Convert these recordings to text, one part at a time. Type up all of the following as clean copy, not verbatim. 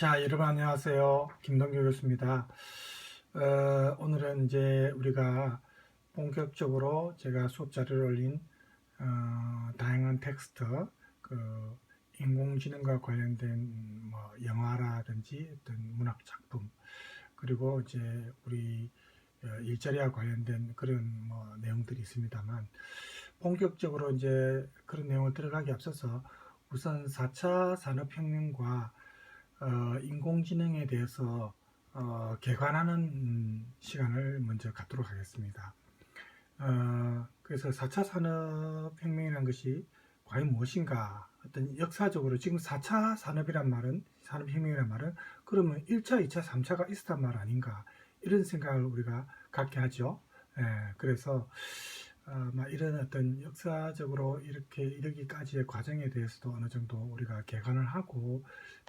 자, 여러분 안녕하세요. 김동규 교수입니다. 오늘은 이제 우리가 본격적으로 제가 수업 자료를 올린 다양한 텍스트, 그 인공지능과 관련된 뭐 영화라든지 어떤 문학 작품, 그리고 이제 우리 일자리와 관련된 그런 뭐 내용들이 있습니다만, 본격적으로 이제 그런 내용을 들어가기 앞서서 우선 4차 산업혁명과 인공지능에 대해서 개관하는 시간을 먼저 갖도록 하겠습니다. 그래서 4차 산업혁명이라는 것이 과연 무엇인가? 어떤 역사적으로 지금 4차 산업혁명이란 말은 그러면 1차, 2차, 3차가 있었단 말 아닌가? 이런 생각을 우리가 갖게 하죠. 그래서 이런 어떤 역사적으로 이렇게 이르기까지의 과정에 대해서도 어느 정도 우리가 개관을 하고,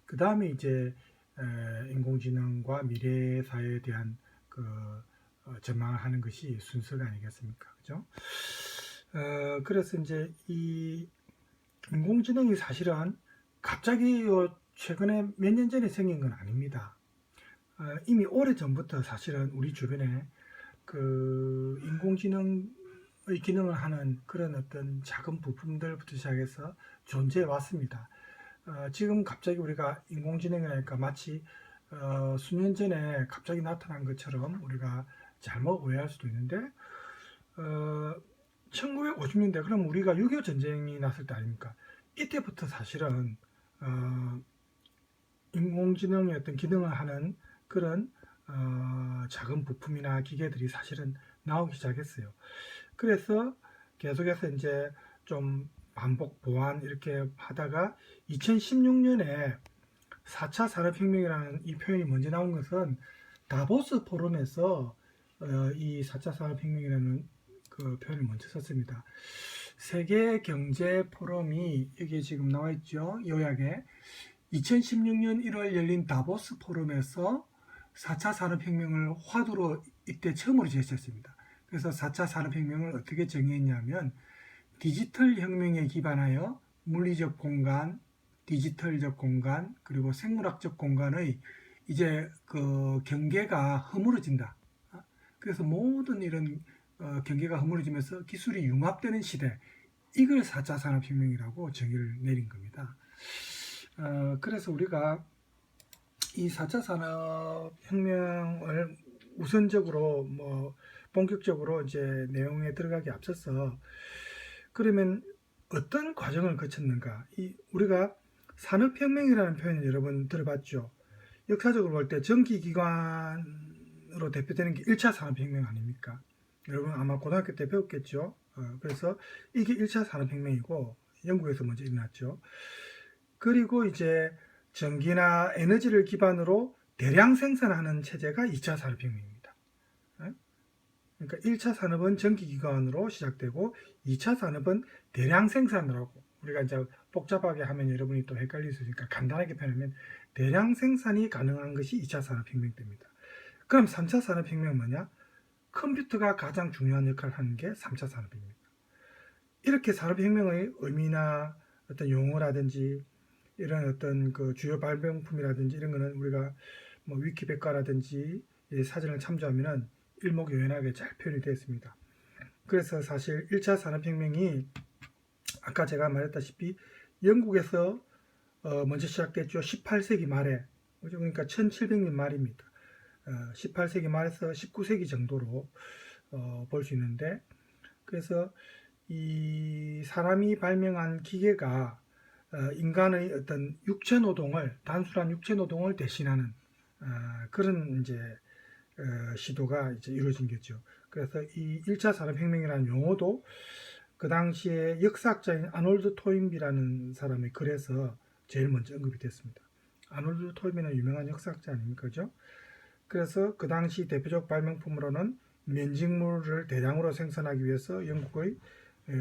그 다음에 이제 인공지능과 미래 사회에 대한 그 전망을 하는 것이 순서가 아니겠습니까? 그죠? 그래서 이제 이 인공지능이 사실은 갑자기 최근에 몇 년 전에 생긴 건 아닙니다. 이미 오래 전부터 사실은 우리 주변에 그 인공지능의 기능을 하는 그런 어떤 작은 부품들부터 시작해서 존재해 왔습니다. 지금 갑자기 우리가 인공지능이라니까 마치 수년 전에 갑자기 나타난 것처럼 우리가 잘못 오해할 수도 있는데, 1950년대, 그럼 우리가 6.25 전쟁이 났을 때 아닙니까? 이때부터 사실은 인공지능의 어떤 기능을 하는 그런 작은 부품이나 기계들이 사실은 나오기 시작했어요. 그래서 계속해서 이제 좀 반복 보완 이렇게 하다가 2016년에 4차 산업혁명이라는 이 표현이 먼저 나온 것은 다보스 포럼에서 이 4차 산업혁명이라는 그 표현을 먼저 썼습니다. 세계 경제 포럼이 여기 지금 나와 있죠. 요약에 2016년 1월 열린 다보스 포럼에서 4차 산업혁명을 화두로 이때 처음으로 제시했습니다. 그래서 4차 산업혁명을 어떻게 정의했냐면, 디지털 혁명에 기반하여 물리적 공간, 디지털적 공간, 그리고 생물학적 공간의 이제 그 경계가 허물어진다. 그래서 모든 이런 경계가 허물어지면서 기술이 융합되는 시대, 이걸 4차 산업혁명이라고 정의를 내린 겁니다. 그래서 우리가 이 4차 산업혁명을 우선적으로 뭐 본격적으로 이제 내용에 들어가기 앞서서, 그러면 어떤 과정을 거쳤는가? 우리가 산업혁명이라는 표현을 여러분 들어봤죠? 역사적으로 볼 때 전기기관으로 대표되는 게 1차 산업혁명 아닙니까? 여러분 아마 고등학교 때 배웠겠죠? 그래서 이게 1차 산업혁명이고 영국에서 먼저 일어났죠. 그리고 이제 전기나 에너지를 기반으로 대량 생산하는 체제가 2차 산업혁명입니다. 그러니까 1차 산업은 전기기관으로 시작되고 2차 산업은 대량 생산을 하고, 우리가 이제 복잡하게 하면 여러분이 또 헷갈릴 수 있으니까 간단하게 표현하면 대량 생산이 가능한 것이 2차 산업혁명 때입니다. 그럼 3차 산업혁명은 뭐냐? 컴퓨터가 가장 중요한 역할을 하는 게 3차 산업입니다. 이렇게 산업혁명의 의미나 어떤 용어라든지 이런 어떤 그 주요 발명품이라든지 이런 거는 우리가 뭐 위키백과라든지 사전을 참조하면은 일목요연하게 잘 표현이 되어 있습니다. 그래서 사실 1차 산업혁명이 아까 제가 말했다시피 영국에서 먼저 시작됐죠. 18세기 말에, 그러니까 1700년 말입니다. 18세기 말에서 19세기 정도로 볼 수 있는데, 그래서 이 사람이 발명한 기계가 인간의 어떤 육체 노동을, 단순한 육체 노동을 대신하는 그런 이제 시도가 이제 이루어진 거죠. 그래서 이 1차 산업혁명이라는 용어도 그 당시에 역사학자인 아놀드 토인비라는 사람의 글에서 제일 먼저 언급이 됐습니다. 아놀드 토인비는 유명한 역사학자 아닙니까? 그죠? 그래서 그 당시 대표적 발명품으로는 면직물을 대량으로 생산하기 위해서 영국의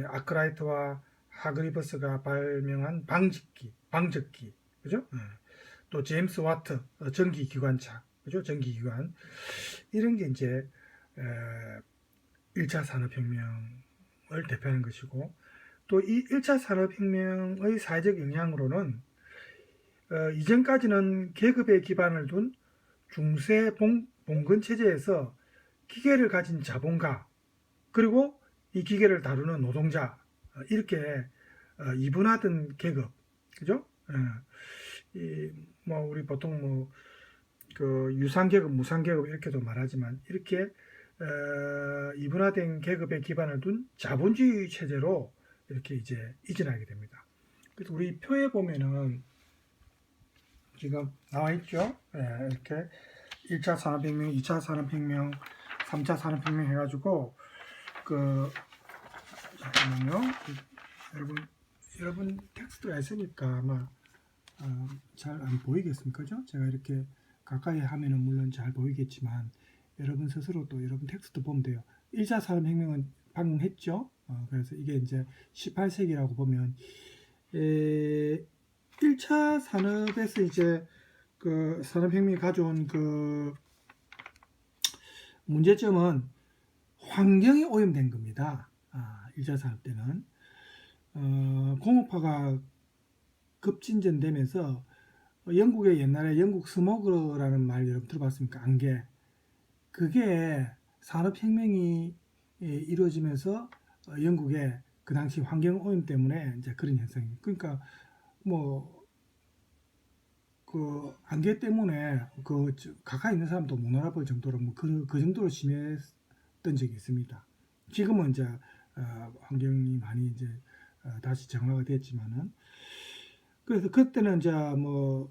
아크라이트와 하그리버스가 발명한 방적기, 그죠? 또 제임스 와트, 전기기관차, 그죠? 전기기관. 이런 게 이제 1차 산업혁명을 대표하는 것이고, 또 이 1차 산업혁명의 사회적 영향으로는 이전까지는 계급에 기반을 둔 중세 봉건 체제에서 기계를 가진 자본가 그리고 이 기계를 다루는 노동자 이렇게 이분화된 계급 그죠? 뭐 우리 보통 뭐 그 유상계급, 무상계급 이렇게도 말하지만 이렇게 이분화된 계급에 기반을 둔 자본주의 체제로 이렇게 이제 이전하게 됩니다. 그래서 우리 표에 보면은 지금 나와 있죠. 이렇게 1차 산업혁명, 2차 산업혁명, 3차 산업혁명 해가지고 잠깐만요. 여러분 텍스트가 있으니까 아마 잘 안 보이겠습니까? 그죠? 제가 이렇게 가까이 하면은 물론 잘 보이겠지만 여러분 스스로 또 여러분 텍스트 보면 돼요. 1차 산업혁명은 방금 했죠. 그래서 이게 이제 18세기라고 보면 1차 산업에서 이제 그 산업혁명이 가져온 그 문제점은 환경이 오염된 겁니다. 1차 산업 때는 공업화가 급진전되면서 영국의 옛날에 영국 스모그라는 말 여러분 들어봤습니까? 안개. 그게 산업혁명이 이루어지면서 영국의 그 당시 환경 오염 때문에 이제 그런 현상이. 그러니까 뭐 그 안개 때문에 그 가까이 있는 사람도 못 알아볼 정도로 뭐 그 정도로 심했던 적이 있습니다. 지금은 이제 환경이 많이 이제 다시 정화가 됐지만은 그래서 그때는 이제 뭐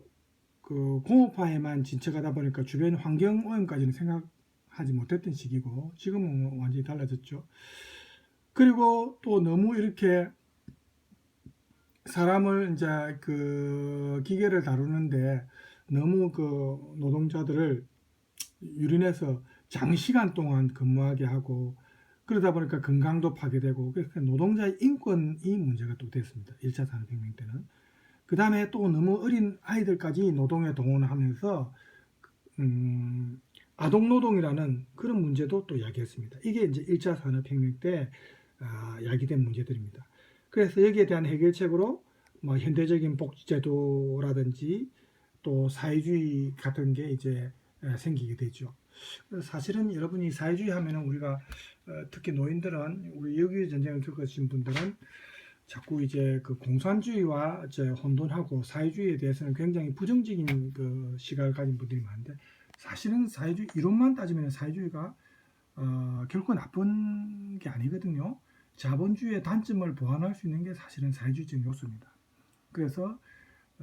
그 공업화에만 진척하다 보니까 주변 환경 오염까지는 생각하지 못했던 시기고 지금은 완전히 달라졌죠. 그리고 또 너무 이렇게 사람을 이제 그 기계를 다루는데 너무 그 노동자들을 유린해서 장시간 동안 근무하게 하고 그러다 보니까 건강도 파괴되고 그래서 노동자의 인권이 문제가 또 됐습니다. 1차 산업혁명 때는. 그 다음에 또 너무 어린 아이들까지 노동에 동원하면서 아동노동이라는 그런 문제도 또 야기했습니다. 이게 이제 1차 산업혁명 때 야기된 문제들입니다. 그래서 여기에 대한 해결책으로 뭐 현대적인 복지제도라든지 또 사회주의 같은 게 이제 생기게 되죠. 사실은 여러분이 사회주의 하면은 우리가 특히 노인들은 우리 6.25 전쟁을 겪으신 분들은 자꾸 이제 그 공산주의와 이제 혼돈하고 사회주의에 대해서는 굉장히 부정적인 그 시각을 가진 분들이 많은데 사실은 사회주의 이론만 따지면 사회주의가 결코 나쁜 게 아니거든요. 자본주의의 단점을 보완할 수 있는 게 사실은 사회주의적 요소입니다. 그래서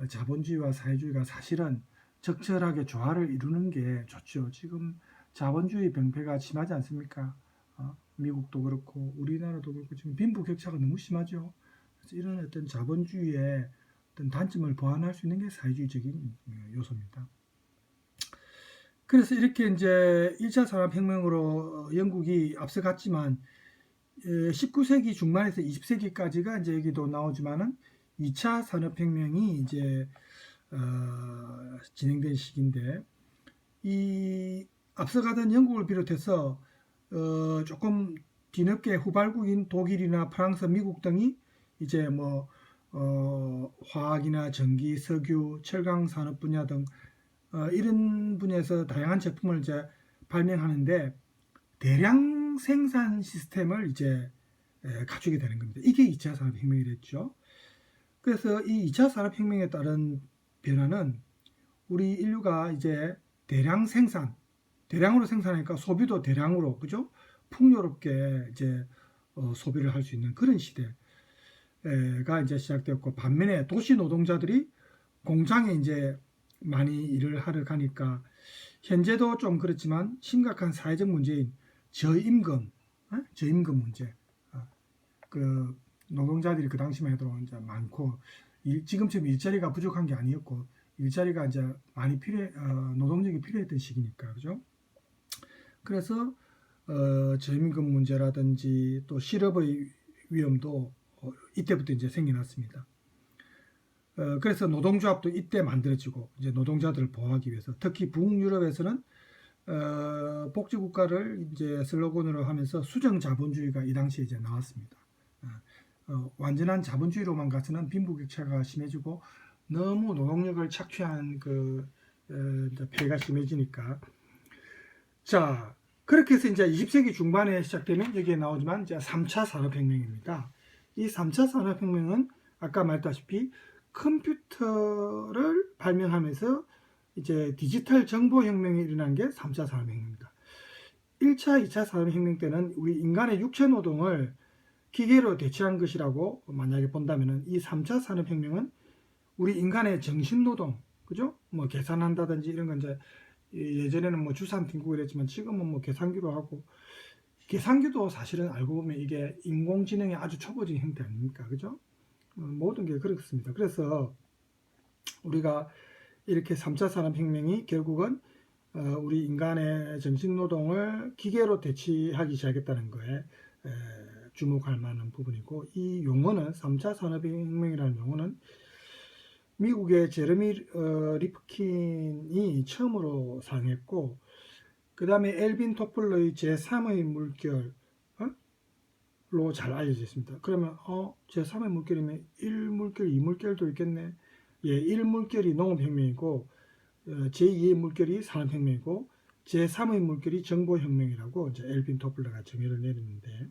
자본주의와 사회주의가 사실은 적절하게 조화를 이루는 게 좋죠. 지금 자본주의 병폐가 심하지 않습니까? 미국도 그렇고 우리나라도 그렇고 지금 빈부격차가 너무 심하죠. 그래서 이런 어떤 자본주의의 어떤 단점을 보완할 수 있는 게 사회주의적인 요소입니다. 그래서 이렇게 이제 1차 산업혁명으로 영국이 앞서갔지만 19세기 중반에서 20세기까지가 이제 여기도 나오지만은 2차 산업혁명이 이제 진행된 시기인데 이 앞서가던 영국을 비롯해서 조금 뒤늦게 후발국인 독일이나 프랑스, 미국 등이 이제 뭐 화학이나 전기, 석유, 철강 산업 분야 등 이런 분야에서 다양한 제품을 이제 발명하는데 대량 생산 시스템을 이제 갖추게 되는 겁니다. 이게 2차 산업혁명이 됐죠. 그래서 이 2차 산업혁명에 따른 변화는 우리 인류가 이제 대량으로 생산하니까 소비도 대량으로, 그죠? 풍요롭게 이제 소비를 할 수 있는 그런 시대가 이제 시작되었고, 반면에 도시 노동자들이 공장에 이제 많이 일을 하러 가니까 현재도 좀 그렇지만 심각한 사회적 문제인 저임금 문제, 그 노동자들이 그 당시만 해도 이제 많고 지금처럼 일자리가 부족한 게 아니었고 일자리가 이제 많이 노동력이 필요했던 시기니까 그죠? 그래서 저임금 문제라든지 또 실업의 위험도 이때부터 이제 생겨났습니다. 그래서 노동조합도 이때 만들어지고 이제 노동자들을 보호하기 위해서 특히 북유럽에서는 복지국가를 이제 슬로건으로 하면서 수정 자본주의가 이 당시에 이제 나왔습니다. 완전한 자본주의로만 가서는 빈부격차가 심해지고 너무 노동력을 착취한 이제 폐해가 심해지니까. 자, 그렇게 해서 이제 20세기 중반에 시작되면 여기에 나오지만 이제 3차 산업혁명입니다. 이 3차 산업혁명은 아까 말했다시피 컴퓨터를 발명하면서 이제 디지털 정보혁명이 일어난 게 3차 산업혁명입니다. 1차, 2차 산업혁명 때는 우리 인간의 육체 노동을 기계로 대체한 것이라고 만약에 본다면은 이 3차 산업혁명은 우리 인간의 정신노동, 그죠? 뭐 계산한다든지 이런 건 이제 예전에는 뭐 주산 팀고 이랬지만 지금은 뭐 계산기로 하고, 계산기도 사실은 알고 보면 이게 인공지능의 아주 초보적인 형태 아닙니까? 그죠? 모든 게 그렇습니다. 그래서 우리가 이렇게 3차 산업혁명이 결국은 우리 인간의 정신노동을 기계로 대체하기 시작했다는 거에 주목할 만한 부분이고, 이 용어는 3차 산업혁명이라는 용어는 미국의 제레미 리프킨이 처음으로 사용했고, 그 다음에 엘빈 토플러의 제3의 물결로 잘 알려져 있습니다. 그러면 제3의 물결이면 1물결, 2물결도 있겠네. 예, 1물결이 농업혁명이고 제2의 물결이 산업혁명이고 제3의 물결이 정보혁명이라고 이제 엘빈 토플러가 정의를 내렸는데,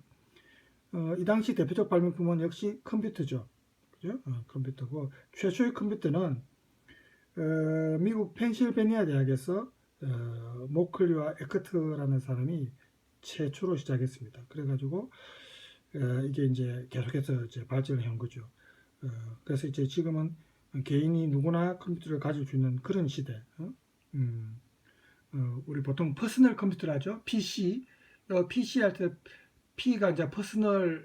이 당시 대표적 발명품은 역시 컴퓨터죠. 그죠? 컴퓨터고, 최초의 컴퓨터는 미국 펜실베니아 대학에서 모클리와 에커트라는 사람이 최초로 시작했습니다. 그래가지고 이게 이제 계속해서 이제 발전을 한 거죠. 그래서 이제 지금은 개인이 누구나 컴퓨터를 가질 수 있는 그런 시대. 우리 보통 퍼스널 컴퓨터를 하죠. PC. PC 할 때 P가 이제 퍼스널의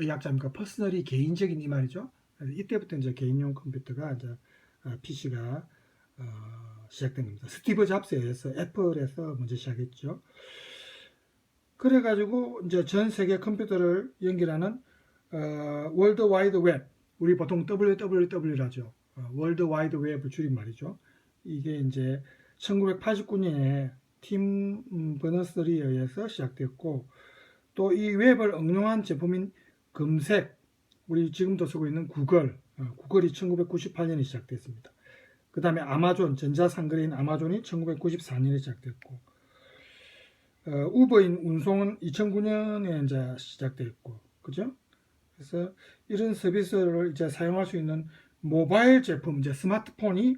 약자입니까? 퍼스널이 개인적인 이 말이죠. 이때부터 이제 개인용 컴퓨터가 이제 PC가 시작된 겁니다. 스티브 잡스에 의해서 애플에서 먼저 시작했죠. 그래가지고 이제 전 세계 컴퓨터를 연결하는 월드 와이드 웹, 우리 보통 WWW라죠. 월드 와이드 웹을 줄임말이죠. 이게 이제 1989년에 팀 버너스리에 의해서 시작됐고, 또 이 웹을 응용한 제품인 검색, 우리 지금도 쓰고 있는 구글이 1998년에 시작됐습니다. 그 다음에 아마존, 전자상거래인 아마존이 1994년에 시작됐고, 우버인 운송은 2009년에 이제 시작됐고, 그죠? 그래서 이런 서비스를 이제 사용할 수 있는 모바일 제품, 이제 스마트폰이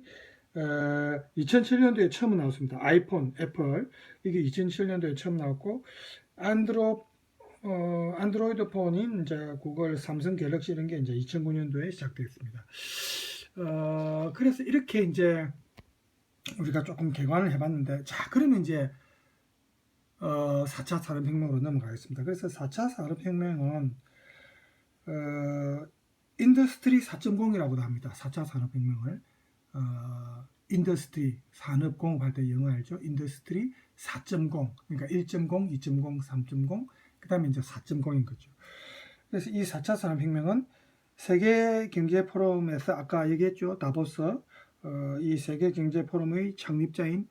2007년도에 처음 나왔습니다. 아이폰, 애플, 이게 2007년도에 처음 나왔고, 안드로이드 폰인 이제 구글, 삼성 갤럭시 이런 게 이제 2009년도에 시작되었습니다. 그래서 이렇게 이제 우리가 조금 개관을 해봤는데, 자, 그러면 이제 4차 산업혁명으로 넘어가겠습니다. 그래서 4차 산업혁명은 인더스트리 4.0이라고도 합니다. 4차 산업혁명을 인더스트리, 산업공업할 때 영어 알죠? 인더스트리 4.0, 그러니까 1.0, 2.0, 3.0, 그 다음에 이제 4.0인 거죠. 그래서 이 4차 산업혁명은 세계경제포럼에서 아까 얘기했죠. 다보스, 이 세계경제포럼의 창립자인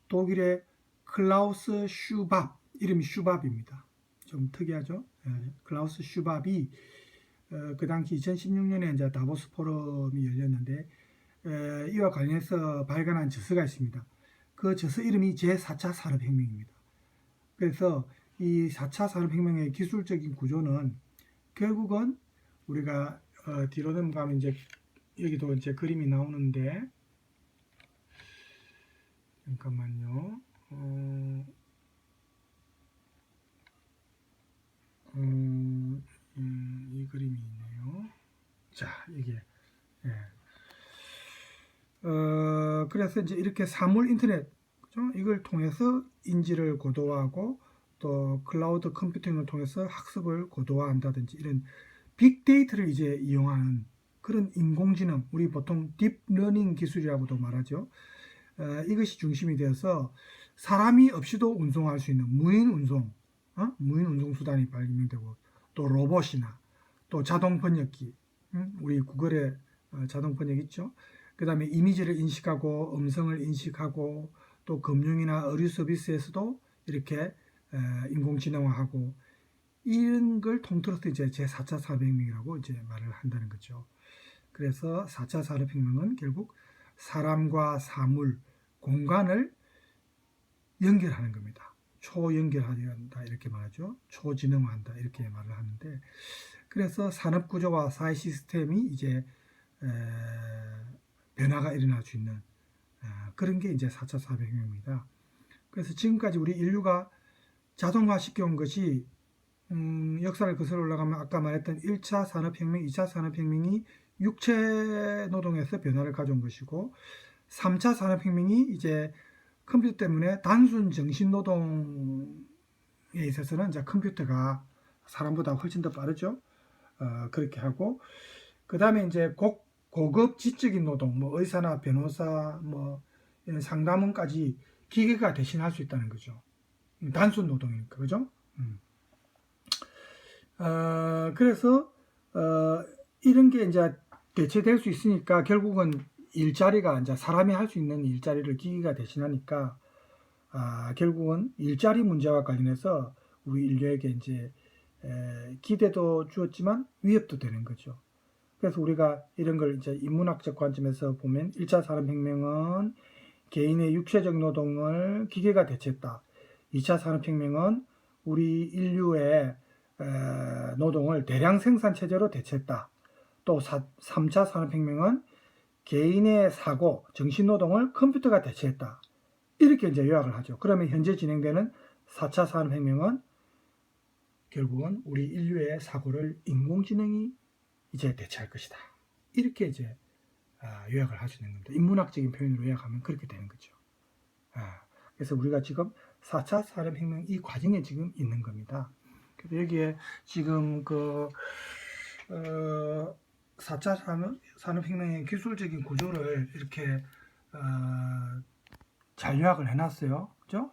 독일의 클라우스 슈밥, 이름이 슈밥입니다. 좀 특이하죠? 클라우스 슈밥이 그 당시 2016년에 이제 다보스 포럼이 열렸는데, 이와 관련해서 발간한 저서가 있습니다. 그 저서 이름이 제4차 산업혁명입니다. 그래서 이 4차 산업혁명의 기술적인 구조는 결국은 우리가 뒤로 넘어가면 이제 여기도 이제 그림이 나오는데, 잠깐만요. 이 그림이 있네요. 자, 이게 그래서 이제 이렇게 사물 인터넷, 그죠? 이걸 통해서 인지를 고도화하고 또 클라우드 컴퓨팅을 통해서 학습을 고도화한다든지 이런 빅데이터를 이제 이용하는 그런 인공지능, 우리 보통 딥러닝 기술이라고도 말하죠. 이것이 중심이 되어서 사람이 없이도 운송할 수 있는 무인 운송 수단이 발명되고, 또 로봇이나 또 자동 번역기, 우리 구글의 자동 번역 있죠. 그 다음에 이미지를 인식하고 음성을 인식하고, 또 금융이나 의류 서비스에서도 이렇게 인공지능화하고, 이런 걸 통틀어서 이제 제4차 산업혁명이라고 이제 말을 한다는 거죠. 그래서 4차 산업혁명은 결국 사람과 사물, 공간을 연결하는 겁니다. 초연결한다 이렇게 말하죠. 초지능화한다 이렇게 말을 하는데, 그래서 산업구조와 사회 시스템이 이제 변화가 일어날 수 있는 그런 게 이제 4차 산업혁명입니다. 그래서 지금까지 우리 인류가 자동화 시켜온 것이 역사를 거슬러 올라가면 아까 말했던 1차 산업혁명, 2차 산업혁명이 육체 노동에서 변화를 가져온 것이고, 3차 산업혁명이 이제 컴퓨터 때문에 단순 정신 노동에 있어서는 이제 컴퓨터가 사람보다 훨씬 더 빠르죠. 그렇게 하고, 그 다음에 이제 고급 지적인 노동, 뭐 의사나 변호사, 뭐 이런 상담원까지 기계가 대신할 수 있다는 거죠. 단순 노동이니까, 그죠? 그래서 이런 게 이제 대체될 수 있으니까 결국은 일자리가 이제 사람이 할 수 있는 일자리를 기계가 대신하니까 결국은 일자리 문제와 관련해서 우리 인류에게 이제 기대도 주었지만 위협도 되는 거죠. 그래서 우리가 이런 걸 이제 인문학적 관점에서 보면 1차 산업혁명은 개인의 육체적 노동을 기계가 대체했다. 2차 산업혁명은 우리 인류의 노동을 대량 생산 체제로 대체했다. 또 3차 산업혁명은 개인의 사고, 정신노동을 컴퓨터가 대체했다. 이렇게 이제 요약을 하죠. 그러면 현재 진행되는 4차 산업혁명은 결국은 우리 인류의 사고를 인공지능이 이제 대체할 것이다. 이렇게 이제 요약을 할 수 있는 겁니다. 인문학적인 표현으로 요약하면 그렇게 되는 거죠. 그래서 우리가 지금 4차 산업혁명 이 과정에 지금 있는 겁니다. 그래서 여기에 지금 4차 산업혁명의 기술적인 구조를 이렇게 잘 요약을 해놨어요. 그죠?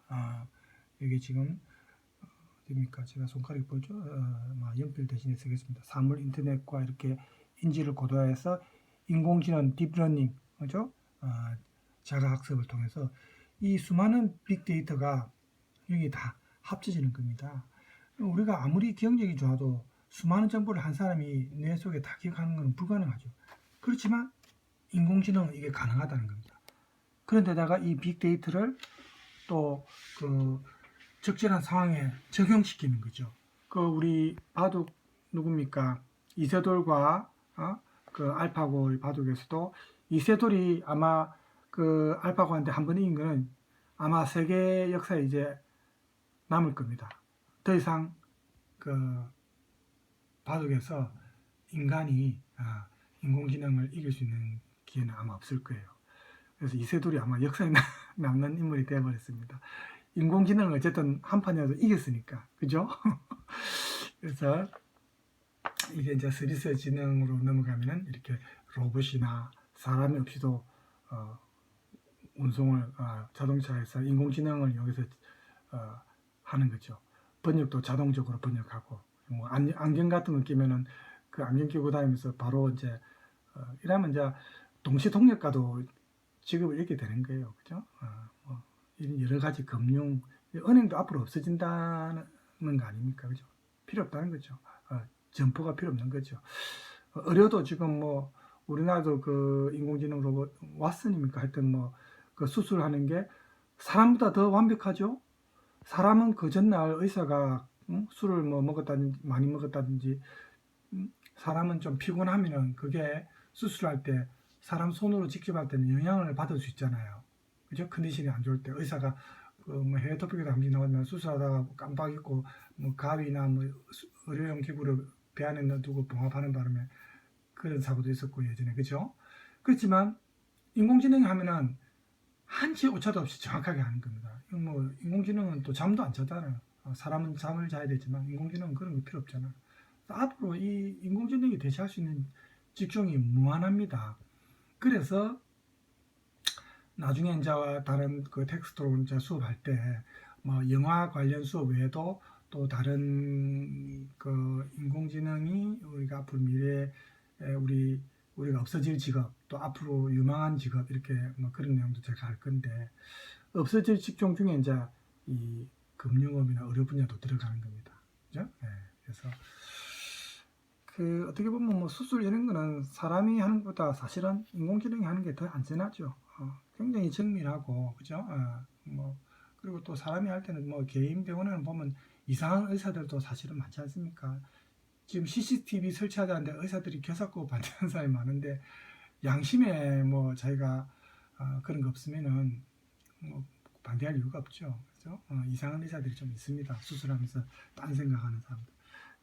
여기 지금 됩니까? 제가 손가락이 보죠? 연필 대신에 쓰겠습니다. 사물 인터넷과 이렇게 인지를 고도화해서 인공지능, 딥러닝, 그죠? 자가학습을 통해서 이 수많은 빅데이터가 여기 다 합쳐지는 겁니다. 우리가 아무리 기억력이 좋아도 수많은 정보를 한 사람이 뇌 속에 다 기억하는 것은 불가능하죠. 그렇지만 인공지능은 이게 가능하다는 겁니다. 그런데다가 이 빅데이터를 또 적절한 상황에 적용시키는 거죠. 우리 바둑 누굽니까? 이세돌과 알파고 바둑에서도 이세돌이 아마 알파고한테 한 번 이긴 거는 아마 세계 역사에 이제 남을 겁니다. 더 이상 바둑에서 인간이 인공지능을 이길 수 있는 기회는 아마 없을 거예요. 그래서 이세돌이 아마 역사에 남는 인물이 되어버렸습니다. 인공지능을 어쨌든 한 판이라도 이겼으니까, 그죠? 그래서 이게 이제 서비스 지능으로 넘어가면은 이렇게 로봇이나 사람이 없이도 운송을 자동차에서 인공지능을 이용해서 하는 거죠. 번역도 자동적으로 번역하고, 뭐 안경 같은 거 끼면은 그 안경 끼고 다니면서 바로 이제 이러면 이제 동시통역과도 직업을 잃게 되는 거예요, 그죠? 이런 여러 가지 금융, 은행도 앞으로 없어진다는 거 아닙니까, 그죠? 필요 없다는 거죠. 점포가 필요 없는 거죠. 의료도 지금 뭐 우리나라도 인공지능 로봇 왓슨입니까? 하여튼 수술하는 게 사람보다 더 완벽하죠. 사람은 그 전날 의사가 술을 먹었다든지 많이 먹었다든지 사람은 좀 피곤하면은 그게 수술할 때 사람 손으로 직접 할 때는 영향을 받을 수 있잖아요. 그죠? 컨디션이 안 좋을 때 의사가 해외 토픽에도 한 번 나오면 수술하다가 깜빡 잊고 가위나 의료용 기구를 배 안에 넣어두고 봉합하는 바람에 그런 사고도 있었고 예전에, 그죠? 그렇지만 인공지능이 하면은 한치 오차도 없이 정확하게 하는 겁니다. 인공지능은 또 잠도 안 자잖아요. 사람은 잠을 자야 되지만 인공지능은 그런 거 필요 없잖아요. 앞으로 이 인공지능이 대체할 수 있는 직종이 무한합니다. 그래서 나중에 이제 다른 텍스트로 이제 수업할 때 영화 관련 수업 외에도 또 다른 인공지능이 우리가 앞으로 미래에 우리가 없어질 직업, 또 앞으로 유망한 직업, 이렇게 그런 내용도 제가 할 건데, 없어질 직종 중에 이제 이 금융업이나 의료 분야도 들어가는 겁니다. 그죠? 네, 그래서 그 어떻게 보면 뭐 수술 이런 거는 사람이 하는 것보다 사실은 인공지능이 하는 게 더 안전하죠. 굉장히 정밀하고 그죠? 뭐 그리고 또 사람이 할 때는 뭐 개인 병원에는 보면 이상한 의사들도 사실은 많지 않습니까? 지금 CCTV 설치하자는데 의사들이 교사고 반대하는 사람이 많은데 양심에 뭐 자기가 그런 거 없으면은 뭐 반대할 이유가 없죠. 그죠? 이상한 의사들이 좀 있습니다. 수술하면서 딴 생각하는 사람들.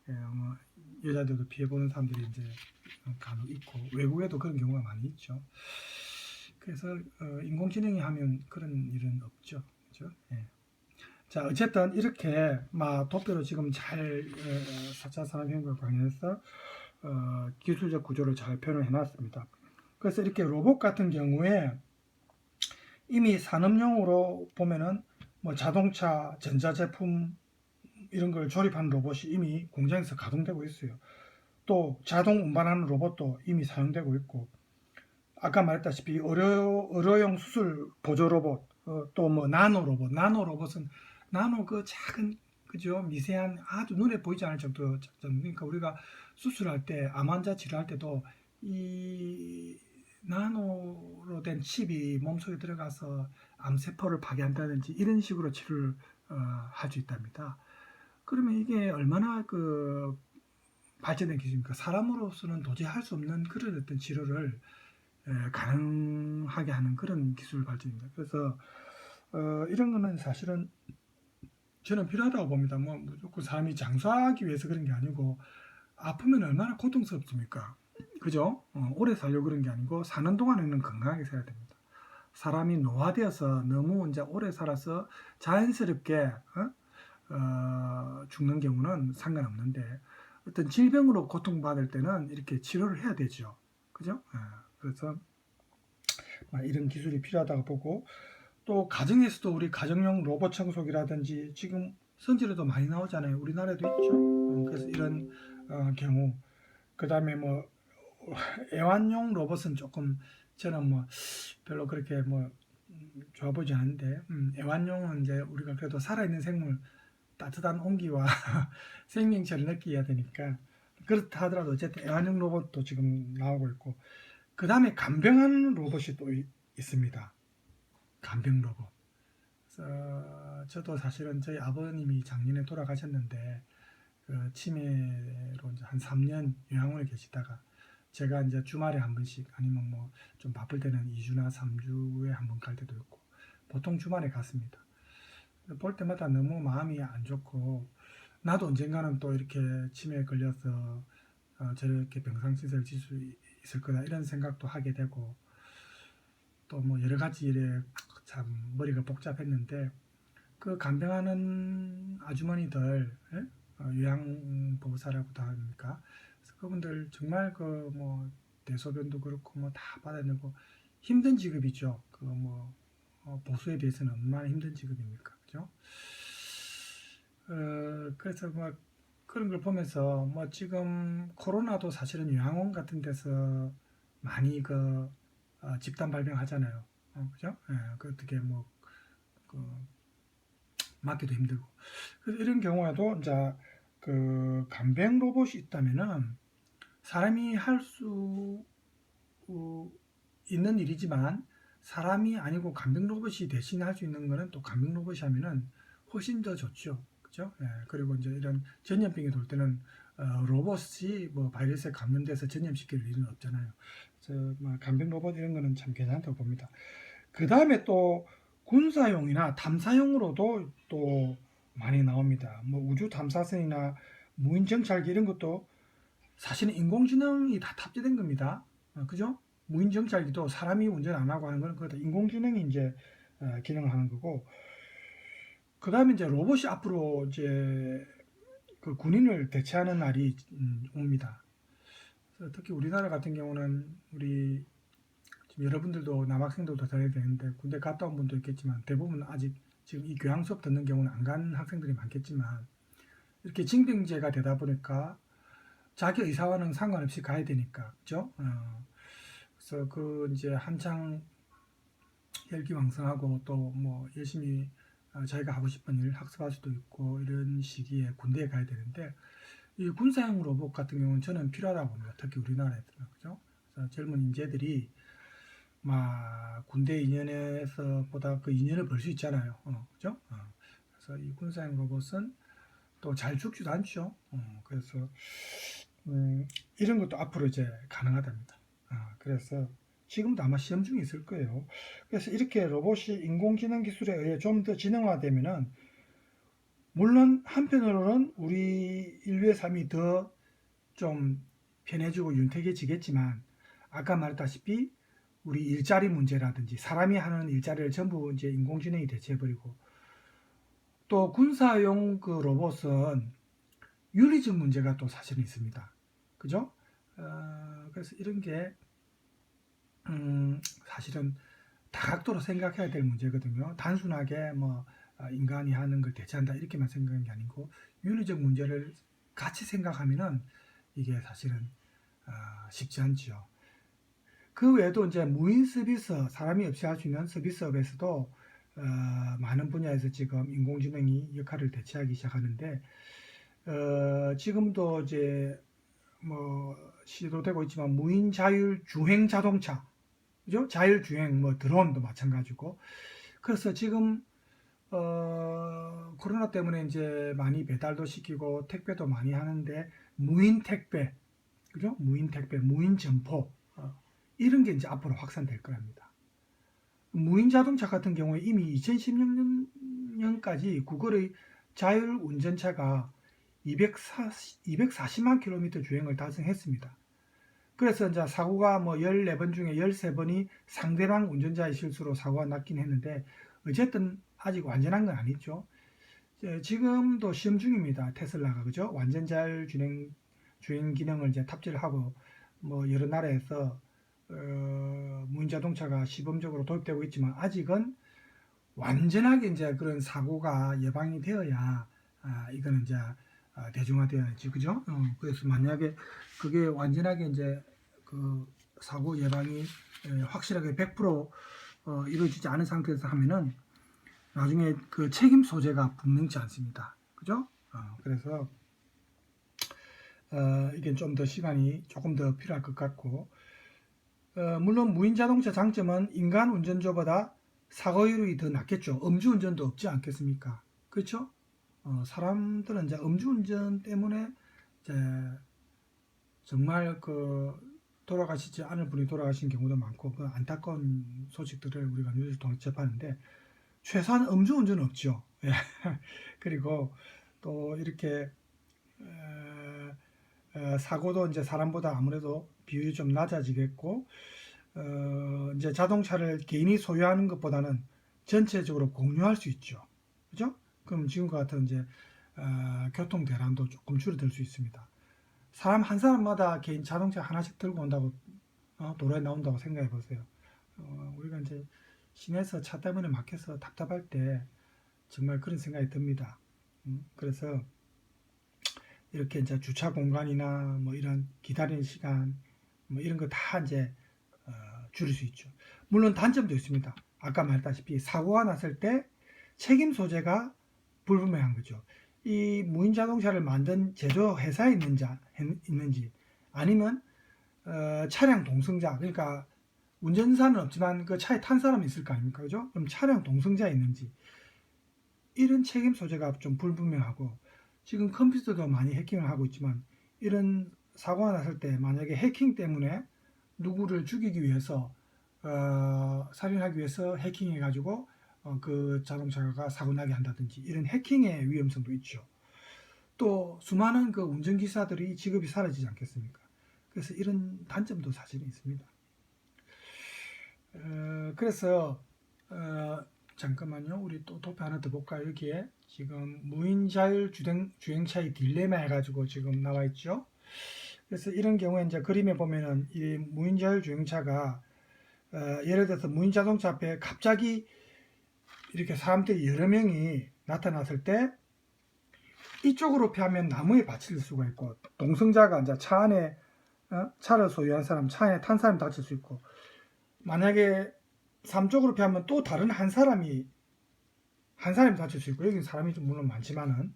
예, 뭐 여자들도 피해보는 사람들이 이제 간혹 있고 외국에도 그런 경우가 많이 있죠. 그래서 인공지능이 하면 그런 일은 없죠. 그죠? 예. 자, 어쨌든 이렇게 막 도표로 지금 잘 4차 산업혁명과 관련해서 기술적 구조를 잘 표현을 해놨습니다. 그래서 이렇게 로봇 같은 경우에 이미 산업용으로 보면은 뭐 자동차, 전자제품 이런 걸 조립하는 로봇이 이미 공장에서 가동되고 있어요. 또 자동 운반하는 로봇도 이미 사용되고 있고, 아까 말했다시피 의료용 수술 보조 로봇, 또 뭐 나노 로봇, 나노 로봇은 나노 그 작은 그죠 미세한 아주 눈에 보이지 않을 정도 그러니까 우리가 수술할 때 암 환자 치료할 때도 이 나노로 된 칩이 몸속에 들어가서 암세포를 파괴한다든지 이런 식으로 치료를 할 수 있답니다. 그러면 이게 얼마나 그 발전된 기술입니까? 사람으로서는 도저히 할 수 없는 그런 어떤 치료를 가능하게 하는 그런 기술 발전입니다. 그래서 이런 거는 사실은 저는 필요하다고 봅니다. 뭐 무조건 사람이 장수하기 위해서 그런 게 아니고 아프면 얼마나 고통스럽습니까? 그죠? 오래 살려고 그런 게 아니고 사는 동안에는 건강하게 살아야 됩니다. 사람이 노화되어서 너무 이제 오래 살아서 자연스럽게 죽는 경우는 상관없는데 어떤 질병으로 고통받을 때는 이렇게 치료를 해야 되죠. 그죠? 그래서 이런 기술이 필요하다고 보고 또 가정에서도 우리 가정용 로봇 청소기라든지 지금 선지로도 많이 나오잖아요. 우리나라에도 있죠. 그래서 이런 경우 그 다음에 뭐 애완용 로봇은 조금 저는 뭐 별로 그렇게 뭐 좋아 보지 않는데 애완용은 이제 우리가 그래도 살아있는 생물 따뜻한 온기와 생명체를 느껴야 되니까 그렇다 하더라도 어쨌든 애완용 로봇도 지금 나오고 있고 그 다음에 간병하는 로봇이 또 있습니다. 간병 로봇. 저도 사실은 저희 아버님이 작년에 돌아가셨는데 그 치매로 이제 한 3년 요양원에 계시다가 제가 이제 주말에 한 번씩 아니면 뭐 좀 바쁠 때는 2주나 3주에 한 번 갈 때도 있고 보통 주말에 갔습니다. 볼 때마다 너무 마음이 안 좋고 나도 언젠가는 또 이렇게 치매에 걸려서 저렇게 병상시설 질 수 있을 거다 이런 생각도 하게 되고 또 뭐 여러 가지 일에 참 머리가 복잡했는데 그 간병하는 아주머니들 요양보호사라고도 합니까? 그래서 그분들 정말 그 뭐 대소변도 그렇고 뭐 다 받아내고 힘든 직업이죠. 그 뭐 보수에 비해서는 얼마나 힘든 직업입니까, 그죠? 그래서 뭐 그런 걸 보면서 뭐 지금 코로나도 사실은 요양원 같은 데서 많이 그 집단 발병하잖아요. 그죠? 그 어떻게 뭐 그 맞기도 힘들고. 그래서 이런 경우에도 이제 그 간병 로봇이 있다면은 사람이 할 수 있는 일이지만 사람이 아니고 간병 로봇이 대신 할 수 있는 거는 또 간병 로봇이 하면은 훨씬 더 좋죠. 그죠? 그리고 이제 이런 전염병이 돌 때는 로봇이 뭐 바이러스에 감염돼서 전염시킬 일은 없잖아요. 그래서 뭐 간병 로봇 이런 거는 참 괜찮다고 봅니다. 그 다음에 또 군사용이나 탐사용으로도 또 많이 나옵니다. 뭐 우주 탐사선이나 무인 정찰기 이런 것도 사실은 인공지능이 다 탑재된 겁니다. 그죠? 무인 정찰기도 사람이 운전 안 하고 하는 거는 그것도 인공지능이 이제 기능을 하는 거고 그 다음에 이제 로봇이 앞으로 이제 그 군인을 대체하는 날이 옵니다. 그래서 특히 우리나라 같은 경우는 우리 지금 여러분들도 남학생들도 다녀야 되는데 군대 갔다 온 분도 있겠지만 대부분 아직 지금 이 교양 수업 듣는 경우는 안 간 학생들이 많겠지만 이렇게 징병제가 되다 보니까 자기 의사와는 상관없이 가야 되니까 그죠? 그래서 그 이제 한창 혈기왕성하고 또 뭐 열심히 자기가 하고 싶은 일 학습할 수도 있고 이런 시기에 군대에 가야 되는데 이 군사용 로봇 같은 경우는 저는 필요하다고 봅니다. 특히 우리나라에서 그죠? 그래서 젊은 인재들이 막 군대 2년에서 보다 그 2년을 벌 수 있잖아요. 그죠? 그래서 이 군사용 로봇은 또 잘 죽지도 않죠. 그래서 이런 것도 앞으로 이제 가능하답니다. 그래서 지금도 아마 시험 중에 있을 거예요. 그래서 이렇게 로봇이 인공지능 기술에 의해 좀 더 진흥화되면은 물론 한편으로는 우리 인류의 삶이 더 좀 편해지고 윤택해지겠지만 아까 말했다시피 우리 일자리 문제라든지 사람이 하는 일자리를 전부 이제 인공지능이 대체해버리고 또 군사용 그 로봇은 윤리적 문제가 또 사실은 있습니다. 그죠? 그래서 이런 게 사실은 다각도로 생각해야 될 문제거든요. 단순하게 뭐 인간이 하는 걸 대체한다 이렇게만 생각하는 게 아니고 윤리적 문제를 같이 생각하면은 이게 사실은 쉽지 않죠. 그 외에도 이제 무인 서비스, 사람이 없이 할 수 있는 서비스업에서도 많은 분야에서 지금 인공지능이 역할을 대체하기 시작하는데 지금도 이제 뭐 시도되고 있지만 무인 자율 주행 자동차, 그죠? 자율 주행 뭐 드론도 마찬가지고 그래서 지금 코로나 때문에 이제 많이 배달도 시키고 택배도 많이 하는데 무인 택배, 그죠? 무인 택배, 무인 점포 이런 게 이제 앞으로 확산될 거랍니다. 무인 자동차 같은 경우에 이미 2016년까지 구글의 자율 운전차가 240만 킬로미터 주행을 달성했습니다. 그래서 이제 사고가 뭐 14번 중에 13번이 상대방 운전자의 실수로 사고가 났긴 했는데 어쨌든 아직 완전한 건 아니죠. 지금도 시험 중입니다. 테슬라가 그죠? 완전 자율 주행 기능을 이제 탑재를 하고 뭐 여러 나라에서 무인 자동차가 시범적으로 도입되고 있지만 아직은 완전하게 이제 그런 사고가 예방이 되어야 이거는 이제 대중화되어야지 그죠? 그래서 만약에 그게 완전하게 이제 그 사고 예방이 확실하게 100% 이루어지지 않은 상태에서 하면은 나중에 그 책임 소재가 분명치 않습니다. 그죠? 그래서 이게 좀 더 시간이 조금 더 필요할 것 같고 물론 무인 자동차 장점은 인간 운전자보다 사고율이 더 낮겠죠. 음주운전도 없지 않겠습니까? 그렇죠? 사람들은 이제 음주운전 때문에 이제 정말 그 돌아가시지 않을 분이 돌아가신 경우도 많고 그 안타까운 소식들을 우리가 뉴스를 통해 접하는데 최소한 음주운전은 없죠. 예. 그리고 또 이렇게 사고도 이제 사람보다 아무래도 비율이 좀 낮아지겠고 이제 자동차를 개인이 소유하는 것보다는 전체적으로 공유할 수 있죠. 그죠? 그럼 지금과 같은 이제 교통 대란도 조금 줄어들 수 있습니다. 사람 한 사람마다 개인 자동차 하나씩 들고 온다고 도로에 나온다고 생각해 보세요. 우리가 이제 시내에서 차 때문에 막혀서 답답할 때 정말 그런 생각이 듭니다. 그래서 이렇게 이제 주차 공간이나 뭐 이런 기다리는 시간 뭐 이런 거 다 이제 줄일 수 있죠. 물론 단점도 있습니다. 아까 말했다시피 사고가 났을 때 책임 소재가 불분명한 거죠. 이 무인 자동차를 만든 제조 회사에 있는지 아니면 차량 동승자 그러니까 운전사는 없지만 그 차에 탄 사람이 있을 거 아닙니까? 그죠? 그럼 차량 동승자에 있는지 이런 책임 소재가 좀 불분명하고 지금 컴퓨터도 많이 해킹을 하고 있지만 이런 사고가 났을 때 만약에 해킹 때문에 누구를 죽이기 위해서 살인하기 위해서 해킹해 가지고 그 자동차가 사고 나게 한다든지 이런 해킹의 위험성도 있죠. 또 수많은 그 운전기사들이 직업이 사라지지 않겠습니까? 그래서 이런 단점도 사실은 있습니다. 그래서 잠깐만요. 우리 또 도표 하나 더 볼까요? 여기에 지금 무인 자율 주행차의 딜레마 해가지고 지금 나와 있죠. 그래서 이런 경우에 이제 그림에 보면은 이 무인 자율 주행차가 예를 들어서 무인 자동차 앞에 갑자기 이렇게 사람들이 여러 명이 나타났을 때 이쪽으로 피하면 나무에 받칠 수가 있고 동승자가 이제 차 안에 차를 소유한 사람, 차 안에 탄 사람이 다칠 수 있고 만약에 3쪽으로 피하면 또 다른 한 사람이 다칠 수 있고 여기 사람이 좀 물론 많지만은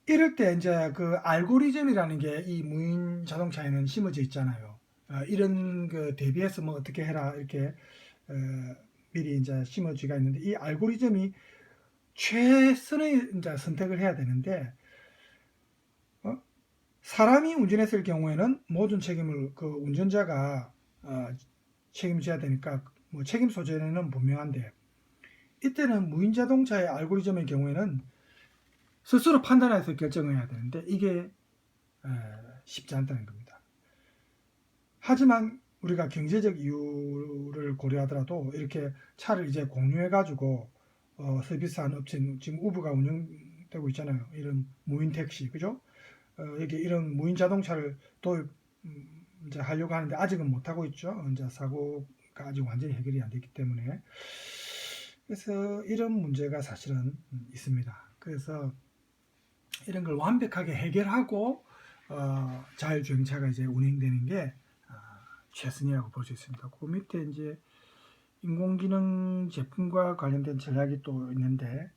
이럴 때 이제 그 알고리즘이라는 게 이 무인 자동차에는 심어져 있잖아요. 이런 그 대비해서 뭐 어떻게 해라 이렇게 어, 미리 이제 심어지가 있는데 이 알고리즘이 최선의 이제 선택을 해야 되는데 어? 사람이 운전했을 경우에는 모든 책임을 그 운전자가 책임져야 되니까 뭐 책임 소재는 분명한데 이때는 무인 자동차의 알고리즘의 경우에는 스스로 판단해서 결정을 해야 되는데 이게 쉽지 않다는 겁니다. 하지만 우리가 경제적 이유를 고려하더라도 이렇게 차를 이제 공유해 가지고 서비스하는 업체 지금 우버가 운영되고 있잖아요. 이런 무인 택시 그죠? 여기 이런 무인 자동차를 도입 이제 하려고 하는데 아직은 못 하고 있죠. 이제 사고가 아직 완전히 해결이 안 됐기 때문에 그래서 이런 문제가 사실은 있습니다. 그래서 이런 걸 완벽하게 해결하고 자율주행차가 이제 운행되는 게 최선이라고 볼 수 있습니다. 그 밑에 이제 인공지능 제품과 관련된 전략이 또 있는데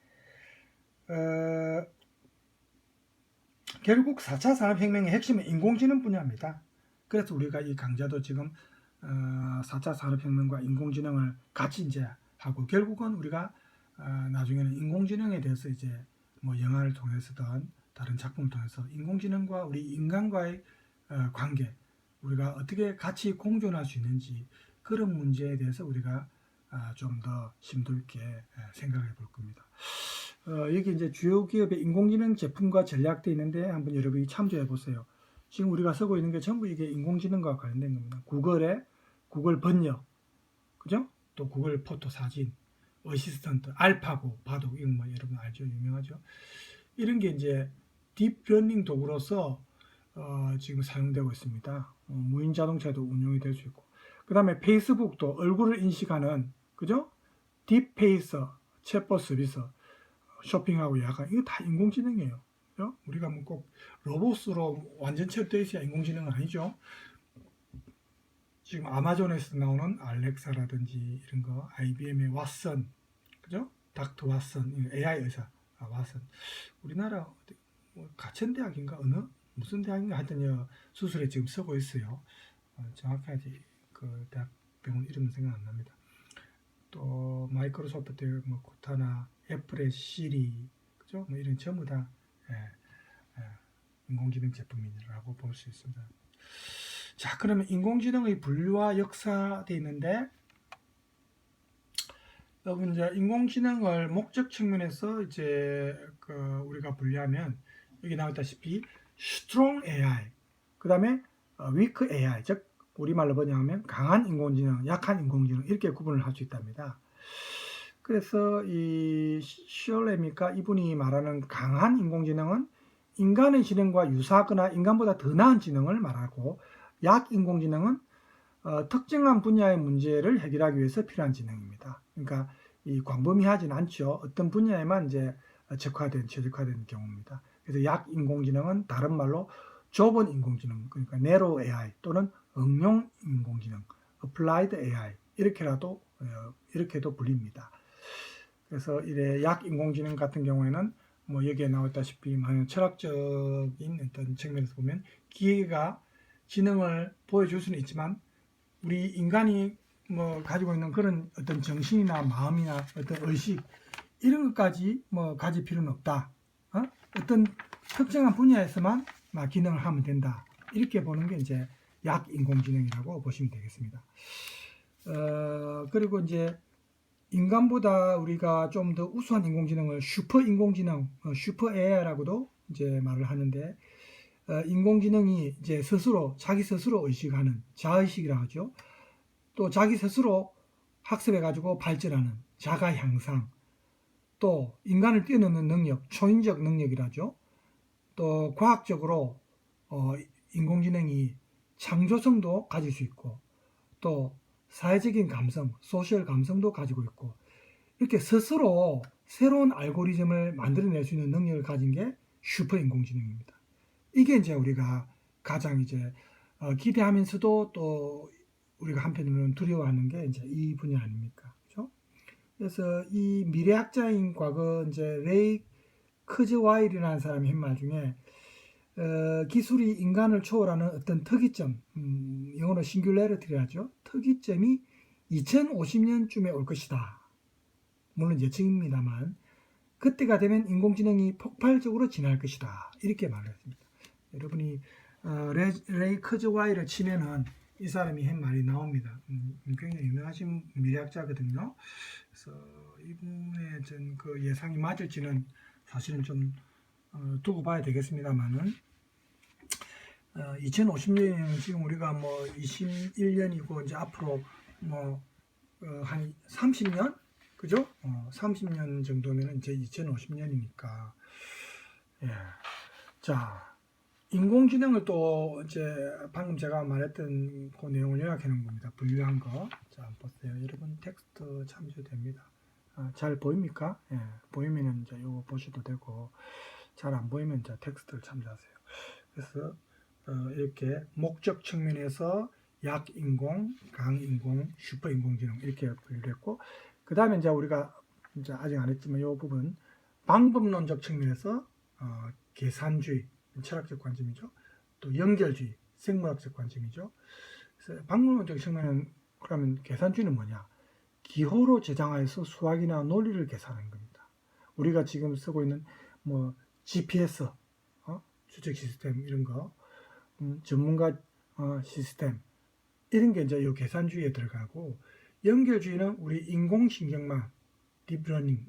결국 4차 산업혁명의 핵심은 인공지능 분야입니다. 그래서 우리가 이 강좌도 지금 4차 산업혁명과 인공지능을 같이 이제 하고 결국은 우리가 나중에는 인공지능에 대해서 이제 뭐 영화를 통해서든 다른 작품을 통해서 인공지능과 우리 인간과의 관계 우리가 어떻게 같이 공존할 수 있는지 그런 문제에 대해서 우리가 좀 더 심도 있게 생각해 볼 겁니다. 여기 이제 주요 기업의 인공지능 제품과 전략도 있는데 한번 여러분이 참조해 보세요. 지금 우리가 쓰고 있는 게 전부 이게 인공지능과 관련된 겁니다. 구글의 구글 번역, 그죠? 또 구글 포토 사진, 어시스턴트, 알파고, 바둑 이런 거 여러분 알죠? 유명하죠? 이런 게 이제 딥러닝 도구로서 지금 사용되고 있습니다. 무인 자동차도 운용이 될 수 있고, 그 다음에 페이스북도 얼굴을 인식하는 그죠? 딥페이서 챗봇 서비스 쇼핑하고 예약하는 이거 다 인공지능이에요. 그죠? 우리가 뭐 꼭 로봇으로 완전체로 되어 있어야 인공지능은 아니죠. 지금 아마존에서 나오는 알렉사라든지 이런 거, IBM의 왓슨, 그죠? 닥터 왓슨, AI 의사, 왓슨. 우리나라 뭐 가천대학인가 어느 무슨 대학인가 하여튼 수술에 지금 쓰고 있어요. 정확하게 그 대학 병원 이름은 생각 안 납니다. 또 마이크로소프트 뭐 코타나 애플의 시리 그죠? 뭐 이런 전부 다 예, 예, 인공지능 제품이라고 볼 수 있습니다. 자, 그러면 인공지능의 분류와 역사돼 있는데 여러분 이제 인공지능을 목적 측면에서 이제 그 우리가 분류하면 여기 나왔다시피 strong AI, 그 다음에 weak AI, 즉 우리말로 번역하면 강한 인공지능, 약한 인공지능 이렇게 구분을 할 수 있답니다. 그래서 이 시얼레미카 이분이 말하는 강한 인공지능은 인간의 지능과 유사하거나 인간보다 더 나은 지능을 말하고 약 인공지능은 특정한 분야의 문제를 해결하기 위해서 필요한 지능입니다. 그러니까 이 광범위하진 않죠. 어떤 분야에만 이제 최적화된 경우입니다. 그래서 약 인공지능은 다른 말로 좁은 인공지능, 그러니까 narrow AI 또는 응용 인공지능, applied AI 이렇게도 불립니다. 그래서 이래 약 인공지능 같은 경우에는 뭐 여기에 나왔다시피 철학적인 어떤 측면에서 보면 기계가 지능을 보여줄 수는 있지만 우리 인간이 뭐 가지고 있는 그런 어떤 정신이나 마음이나 어떤 의식 이런 것까지 뭐 가질 필요는 없다. 어떤 특정한 분야에서만 기능을 하면 된다. 이렇게 보는 게 이제 약 인공지능이라고 보시면 되겠습니다. 그리고 이제 인간보다 우리가 좀 더 우수한 인공지능을 슈퍼 인공지능, 슈퍼 AI라고도 이제 말을 하는데 인공지능이 이제 자기 스스로 의식하는 자의식이라 하죠. 또 자기 스스로 학습해가지고 발전하는 자가 향상, 또 인간을 뛰어넘는 능력, 초인적 능력이라죠. 또 과학적으로 인공지능이 창조성도 가질 수 있고 또 사회적인 감성, 소셜 감성도 가지고 있고 이렇게 스스로 새로운 알고리즘을 만들어낼 수 있는 능력을 가진 게 슈퍼 인공지능입니다. 이게 이제 우리가 가장 이제 기대하면서도 또 우리가 한편으로는 두려워하는 게 이제 이 분야 아닙니까? 그렇죠? 그래서 이 미래학자인 과거 이제 레이 커즈와일이라는 사람이 한 말 중에 기술이 인간을 초월하는 어떤 특이점, 영어로 싱귤레리티라죠. 특이점이 2050년쯤에 올 것이다. 물론 예측입니다만 그때가 되면 인공지능이 폭발적으로 진화할 것이다. 이렇게 말했습니다. 여러분이 레이 커즈와일을 치면은 이 사람이 한 말이 나옵니다. 굉장히 유명하신 미래학자거든요. 그래서 이분의 전 그 예상이 맞을지는 사실은 좀 두고 봐야 되겠습니다만은 2050년이면 지금 우리가 뭐 21년이고 이제 앞으로 뭐 한 30년 그죠? 30년 정도면 이제 2050년이니까 예. 자, 인공지능을 또 이제 방금 제가 말했던 그 내용을 요약해 놓은 겁니다. 분류한 거. 자, 보세요. 여러분 텍스트 참조됩니다. 잘 보입니까? 예, 보이면은 이제 이거 보셔도 되고 잘 안 보이면 이제 텍스트를 참조하세요. 그래서 이렇게 목적 측면에서 약인공, 강인공, 슈퍼인공지능 이렇게 분류를 했고 그 다음에 이제 우리가 이제 아직 안 했지만 이 부분 방법론적 측면에서 계산주의, 철학적 관점이죠. 또 연결주의, 생물학적 관점이죠. 그래서 방법론적 측면은 그러면 계산주의는 뭐냐? 기호로 저장하여서 수학이나 논리를 계산하는 겁니다. 우리가 지금 쓰고 있는 뭐 GPS, 추적 시스템 이런 거, 전문가 시스템 이런 게 이제 이 계산주의에 들어가고 연결주의는 우리 인공신경망, 딥러닝,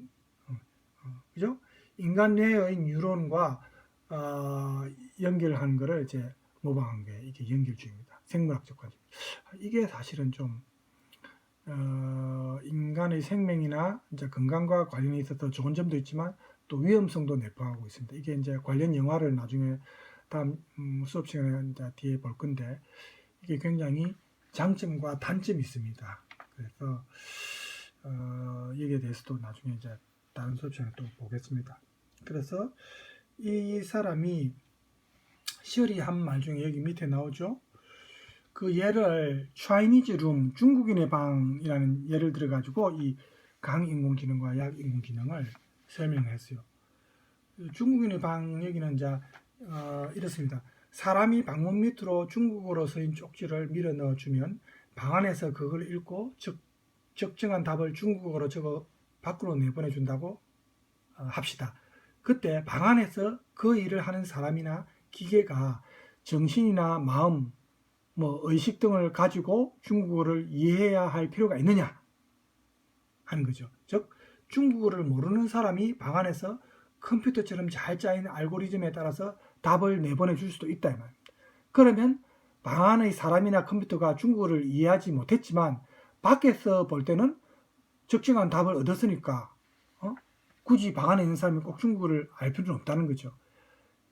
그죠? 인간 뇌의 뉴런과 연결하는 거를 이제 모방한 게 이게 연결주의입니다. 생물학적 관점. 이게 사실은 좀 인간의 생명이나 이제 건강과 관련이 있어서 좋은 점도 있지만 또 위험성도 내포하고 있습니다. 이게 이제 관련 영화를 나중에 다음 수업 시간에 이제 뒤에 볼 건데 이게 굉장히 장점과 단점이 있습니다. 그래서 여기에 대해서도 나중에 이제 다른 수업 시간에 또 보겠습니다. 그래서 이 사람이 시어리 한 말 중에 여기 밑에 나오죠. 그 예를 차이니즈 룸, 중국인의 방이라는 예를 들어 가지고 이 강인공지능과 약인공지능을 설명했어요. 중국인의 방 여기는 이제 이렇습니다. 사람이 방문 밑으로 중국어로 쓰인 쪽지를 밀어 넣어주면 방 안에서 그걸 읽고 적정한 답을 중국어로 적어 밖으로 내보내준다고 합시다. 그때 방 안에서 그 일을 하는 사람이나 기계가 정신이나 마음, 뭐 의식 등을 가지고 중국어를 이해해야 할 필요가 있느냐 하는 거죠. 즉 중국어를 모르는 사람이 방 안에서 컴퓨터처럼 잘 짜인 알고리즘에 따라서 답을 내보내 줄 수도 있다 이 말입니다. 그러면 방 안의 사람이나 컴퓨터가 중국어를 이해하지 못했지만 밖에서 볼 때는 적정한 답을 얻었으니까 굳이 방 안에 있는 사람이 꼭 중국어를 알 필요는 없다는 거죠.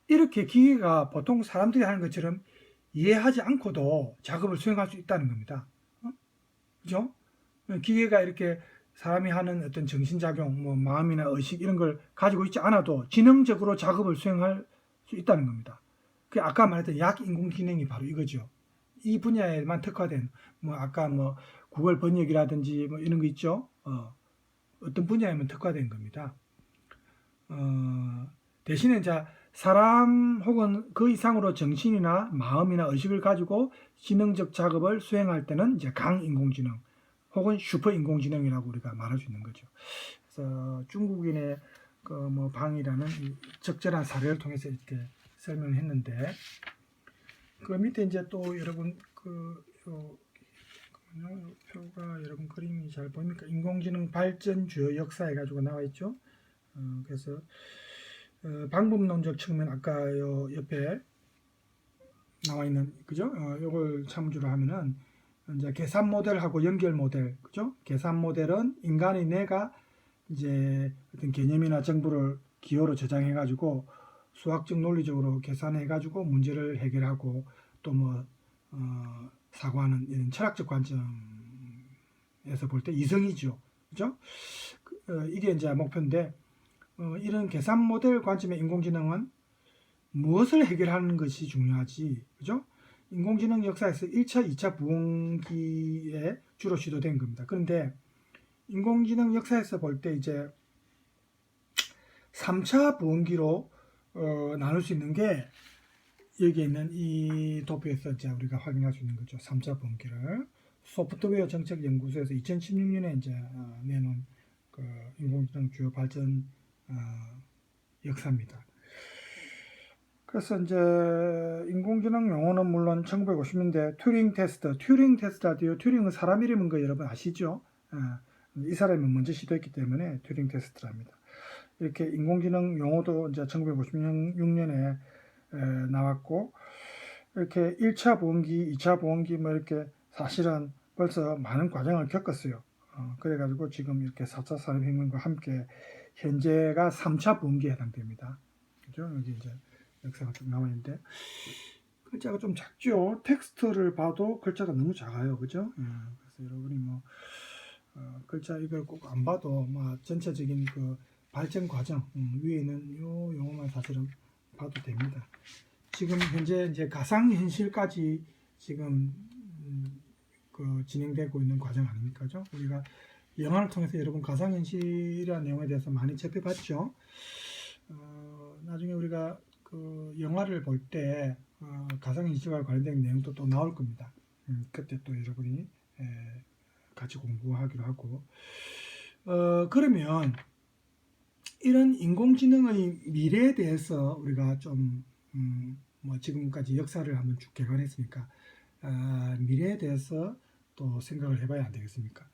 이렇게 기계가 보통 사람들이 하는 것처럼 이해하지 않고도 작업을 수행할 수 있다는 겁니다. 그죠? 기계가 이렇게 사람이 하는 어떤 정신작용, 뭐 마음이나 의식 이런 걸 가지고 있지 않아도 지능적으로 작업을 수행할 수 있다는 겁니다. 그 아까 말했던 약인공지능이 바로 이거죠. 이 분야에만 특화된 뭐 아까 뭐 구글 번역이라든지 뭐 이런 거 있죠. 어떤 분야에만 특화된 겁니다. 대신에 이제 사람 혹은 그 이상으로 정신이나 마음이나 의식을 가지고 지능적 작업을 수행할 때는 이제 강인공지능 혹은 슈퍼인공지능이라고 우리가 말할 수 있는 거죠. 그래서 중국인의 그 뭐 방이라는 적절한 사례를 통해서 이렇게 설명했는데 그 밑에 이제 또 여러분 표가 여러분 그림이 잘 보입니까? 인공지능 발전 주요 역사 해가지고 나와 있죠. 그래서 방법론적 측면 아까 요 옆에 나와 있는 그죠? 요걸 참조를 하면은 이제 계산 모델하고 연결 모델 그죠? 계산 모델은 인간의 뇌가 이제 어떤 개념이나 정보를 기호로 저장해 가지고 수학적 논리적으로 계산해 가지고 문제를 해결하고 또 뭐 사고하는 이런 철학적 관점에서 볼 때 이성이죠. 그죠? 이게 이제 목표인데 이런 계산 모델 관점의 인공지능은 무엇을 해결하는 것이 중요하지, 그죠? 인공지능 역사에서 1차, 2차 부흥기에 주로 시도된 겁니다. 그런데 인공지능 역사에서 볼 때 이제 3차 부흥기로 나눌 수 있는 게 여기에 있는 이 도표에서 이제 우리가 확인할 수 있는 거죠. 3차 부흥기를 소프트웨어 정책 연구소에서 2016년에 이제 내놓은 그 인공지능 주요 발전 역사입니다. 그래서 이제 인공지능 용어는 물론 1950년대 튜링 테스트 하디요. 튜링은 사람 이름인 거 여러분 아시죠? 이 사람이 먼저 시도했기 때문에 튜링 테스트랍니다. 이렇게 인공지능 용어도 이제 1956년에 나왔고, 이렇게 1차 보험기, 2차 보험기 뭐 이렇게 사실은 벌써 많은 과정을 겪었어요. 그래가지고 지금 이렇게 4차 산업혁명과 함께 현재가 3차 보험기에 해당됩니다. 그죠? 여기 이제 역사가 좀 나와 있는데 글자가 좀 작죠. 텍스트를 봐도 글자가 너무 작아요. 그죠? 그래서 여러분이 뭐 글자 이걸 꼭 안 봐도 뭐 전체적인 그 발전 과정 위에 있는 요 용어만 사실은 봐도 됩니다. 지금 현재 이제 가상 현실까지 지금 그 진행되고 있는 과정 아닙니까죠? 우리가 영화를 통해서 여러분 가상 현실이라는 내용에 대해서 많이 접해봤죠. 나중에 우리가 그 영화를 볼 때 가상 현실과 관련된 내용도 또 나올 겁니다. 그때 또 여러분이 같이 공부하기로 하고 그러면 이런 인공지능의 미래에 대해서 우리가 좀 뭐 지금까지 역사를 한번 쭉 개관했으니까 미래에 대해서 또 생각을 해봐야 안 되겠습니까?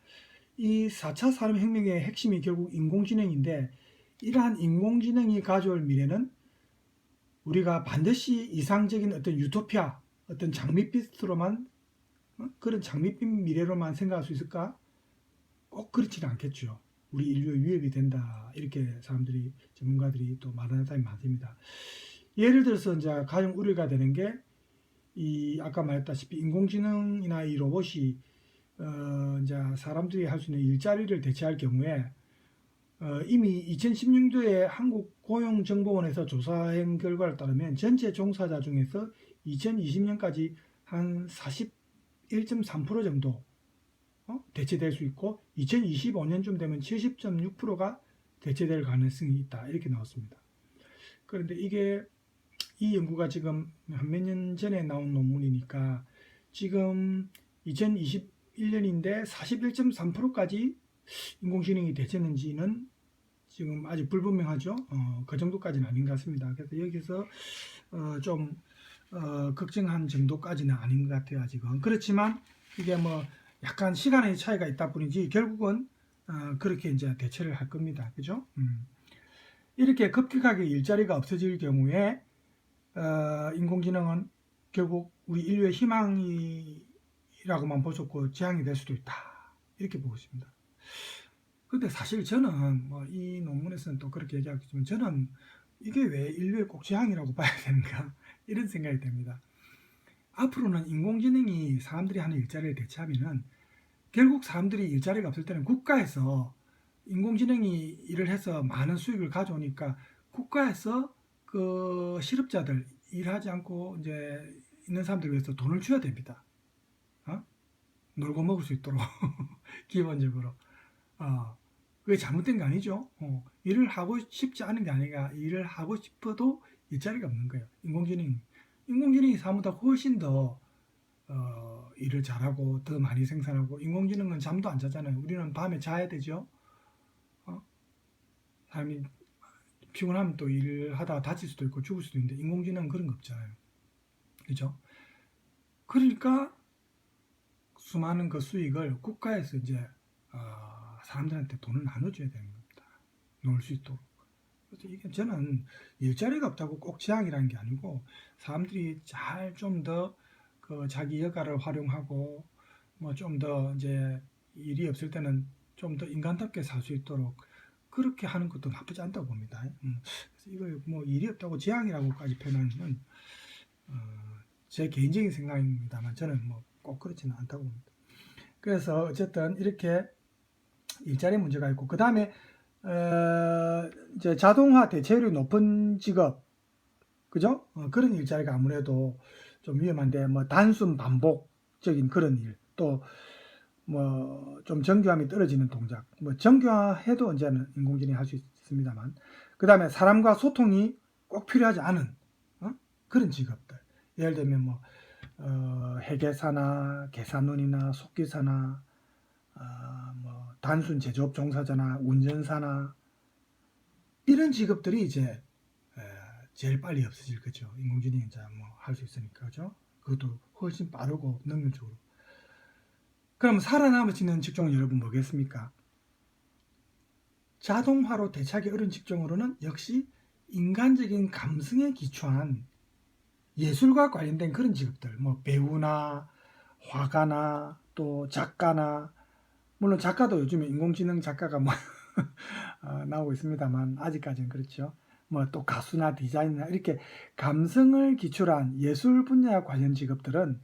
이 4차 산업혁명의 핵심이 결국 인공지능인데 이러한 인공지능이 가져올 미래는 우리가 반드시 이상적인 어떤 유토피아, 어떤 장밋빛으로만 그런 장밋빛 미래로만 생각할 수 있을까? 꼭 그렇지는 않겠죠. 우리 인류에 위협이 된다 이렇게 사람들이 전문가들이 또 말하는 사람이 많습니다. 예를 들어서 이제 가장 우려가 되는 게 이 아까 말했다시피 인공지능이나 이 로봇이 이제 사람들이 할 수 있는 일자리를 대체할 경우에 이미 2016년도에 한국고용정보원에서 조사한 결과를 따르면 전체 종사자 중에서 2020년까지 한 41.3% 정도 대체될 수 있고 2025년쯤 되면 70.6%가 대체될 가능성이 있다 이렇게 나왔습니다. 그런데 이게 이 연구가 지금 한 몇 년 전에 나온 논문이니까 지금 2021년인데 41.3%까지 인공지능이 대체는지는 지금 아직 불분명하죠. 그 정도까지는 아닌 것 같습니다. 그래서 여기서 좀 걱정한 정도까지는 아닌 것 같아요. 아직은. 그렇지만 이게 뭐 약간 시간의 차이가 있다 뿐이지 결국은 그렇게 이제 대체를 할 겁니다. 그죠? 이렇게 급격하게 일자리가 없어질 경우에 인공지능은 결국 우리 인류의 희망이라고만 볼 수 없고 재앙이 될 수도 있다. 이렇게 보고 있습니다. 근데 사실 저는 뭐 이 논문에서는 또 그렇게 얘기하겠지만 저는 이게 왜 인류의 꼭 재앙이라고 봐야 되는가 이런 생각이 듭니다. 앞으로는 인공지능이 사람들이 하는 일자리를 대체하면은 결국 사람들이 일자리가 없을 때는 국가에서 인공지능이 일을 해서 많은 수익을 가져오니까 국가에서 그 실업자들 일하지 않고 이제 있는 사람들 위해서 돈을 줘야 됩니다. 놀고 먹을 수 있도록 기본적으로 그게 잘못된 게 아니죠. 일을 하고 싶지 않은 게 아니라 일을 하고 싶어도 일자리가 없는 거예요. 인공지능이 사람보다 훨씬 더 일을 잘하고 더 많이 생산하고 인공지능은 잠도 안 자잖아요. 우리는 밤에 자야 되죠. 사람이 피곤하면 또 일을 하다가 다칠 수도 있고 죽을 수도 있는데 인공지능은 그런 거 없잖아요. 그죠? 그러니까 수많은 그 수익을 국가에서 이제 사람들한테 돈을 나눠줘야 되는 겁니다. 놀 수 있도록. 그래서 이게 저는 일자리가 없다고 꼭 재앙이라는 게 아니고 사람들이 잘 좀 더 그 자기 여가를 활용하고 뭐 좀 더 이제 일이 없을 때는 좀 더 인간답게 살 수 있도록 그렇게 하는 것도 나쁘지 않다고 봅니다. 그래서 이걸 뭐 일이 없다고 재앙이라고까지 표현하는 건 제 개인적인 생각입니다만 저는 뭐 꼭 그렇지는 않다고 봅니다. 그래서 어쨌든 이렇게 일자리 문제가 있고 그 다음에 이제 자동화 대체율이 높은 직업 그죠? 그런 일자리가 아무래도 좀 위험한데 뭐 단순 반복적인 그런 일 또 뭐 좀 정교함이 떨어지는 동작 뭐 정교화해도 이제는 인공지능이 할 수 있습니다만 그 다음에 사람과 소통이 꼭 필요하지 않은 그런 직업들. 예를 들면 뭐 회계사나 계산원이나 속기사나 뭐 단순 제조업 종사자나 운전사나 이런 직업들이 이제 제일 빨리 없어질 거죠. 인공지능이 이제 뭐 할 수 있으니까, 그죠? 그것도 훨씬 빠르고 능률적으로. 그럼 살아남을 수 있는 직종은 여러분 뭐겠습니까? 자동화로 대체하기 어려운 직종으로는 역시 인간적인 감성에 기초한 예술과 관련된 그런 직업들, 뭐 배우나 화가나 또 작가나, 물론 작가도 요즘에 인공지능 작가가 뭐 나오고 있습니다만 아직까지는 그렇죠. 뭐 또 가수나 디자이너나 이렇게 감성을 기초로 한 예술 분야 관련 직업들은